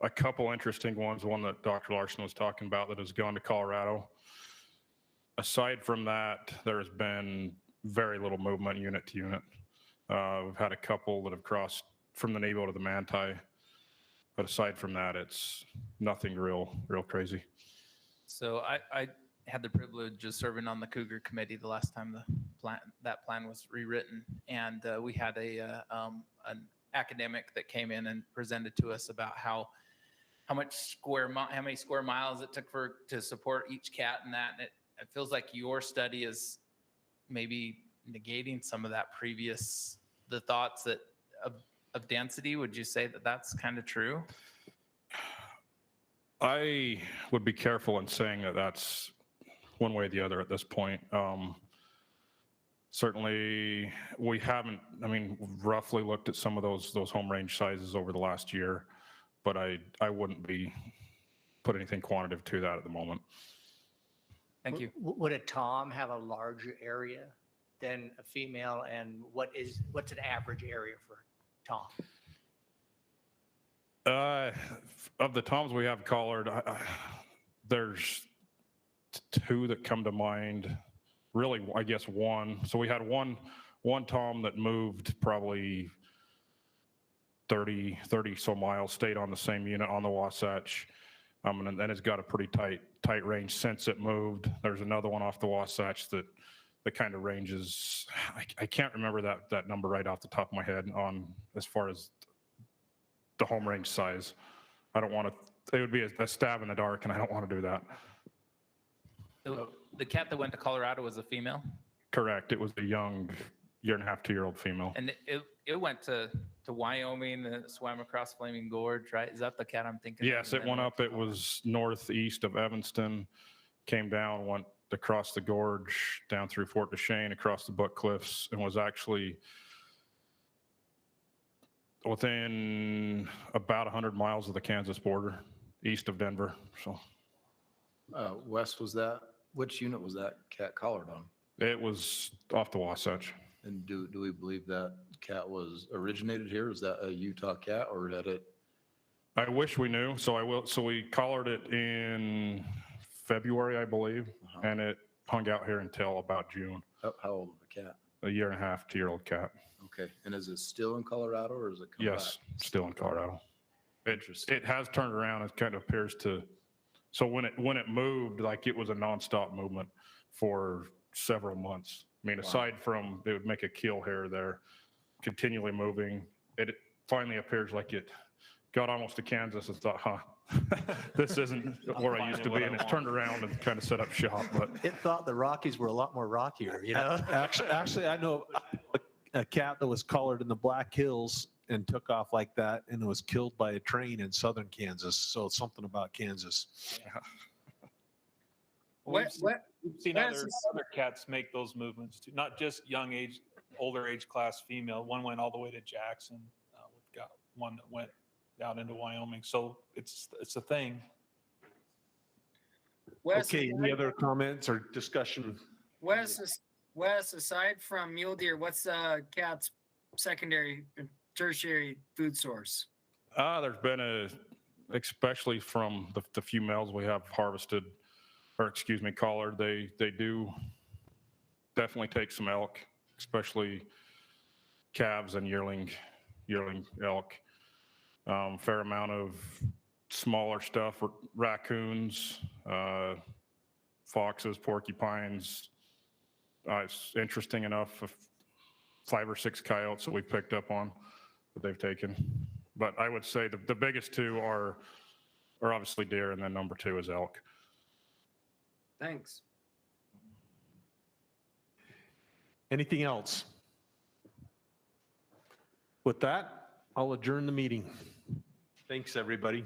a couple interesting ones, one that Dr. Larson was talking about that has gone to Colorado. Aside from that, there's been very little movement unit to unit. We've had a couple that have crossed from the Nebo to the Manti, but aside from that, it's nothing real crazy. So I had the privilege of serving on the Cougar committee the last time that plan was rewritten, and we had an academic that came in and presented to us about how many square miles it took to support each cat and that. And it feels like your study is maybe negating some of that the thoughts that of density. Would you say that that's kind of true? I would be careful in saying that that's one way or the other at this point. Certainly, we haven't, roughly looked at some of those home range sizes over the last year, but I wouldn't be put anything quantitative to that at the moment. Thank you. Would a tom have a larger area than a female, and what's an average area for tom? Of the toms we have collared, there's two that come to mind. Really, I guess one. So we had one tom that moved probably 30 so miles, stayed on the same unit on the Wasatch. And then it's got a pretty tight range since it moved. There's another one off the Wasatch that kind of ranges. I can't remember that number right off the top of my head on as far as the home range size. I don't want to, it would be a stab in the dark, and I don't want to do that. The cat that went to Colorado was a female? Correct. It was a young 1.5 to 2-year-old female. And it went to Wyoming, and swam across Flaming Gorge, right? Is that the cat I'm thinking of? Yes, it went up. It was northeast of Evanston, came down, went across the gorge, down through Fort Duchesne, across the Buck Cliffs, and was actually within about 100 miles of the Kansas border, east of Denver. So, Wes, which unit was that cat collared on? it was off the Wasatch. And do we believe that cat was originated here? Is that a Utah cat, or that it? I wish we knew. So we collared it in February, I believe, and it hung out here until about June. How old of a cat? A 1.5 to 2-year-old cat. Okay. And is it still in Colorado, or is it come Yes, back? still in Colorado. Interesting. It has turned around. It kind of appears to. So when it moved, like it was a nonstop movement for several months. I mean, aside from it would make a keel here or there, continually moving. It finally appears like it got almost to Kansas and thought, this isn't where I used to be, and it's turned around and kind of set up shop. But It thought the Rockies were a lot more rockier, you know? Actually, I know a cat that was collared in the Black Hills and took off like that, and was killed by a train in southern Kansas. So it's something about Kansas. What? We've seen other cats make those movements too, not just older age class female. One went all the way to Jackson. We've got one that went out into Wyoming. So it's a thing. Okay, any other comments or discussion? Wes, aside from mule deer, what's cat's secondary and tertiary food source? there's been especially from the few males we have harvested, or excuse me, collared, they do definitely take some elk, especially calves and yearling elk. Fair amount of smaller stuff, raccoons, foxes, porcupines. It's interesting enough, 5 or 6 coyotes that we picked up on that they've taken. But I would say the biggest two are obviously deer, and then number 2 is elk. Thanks. Anything else? With that, I'll adjourn the meeting. Thanks, everybody.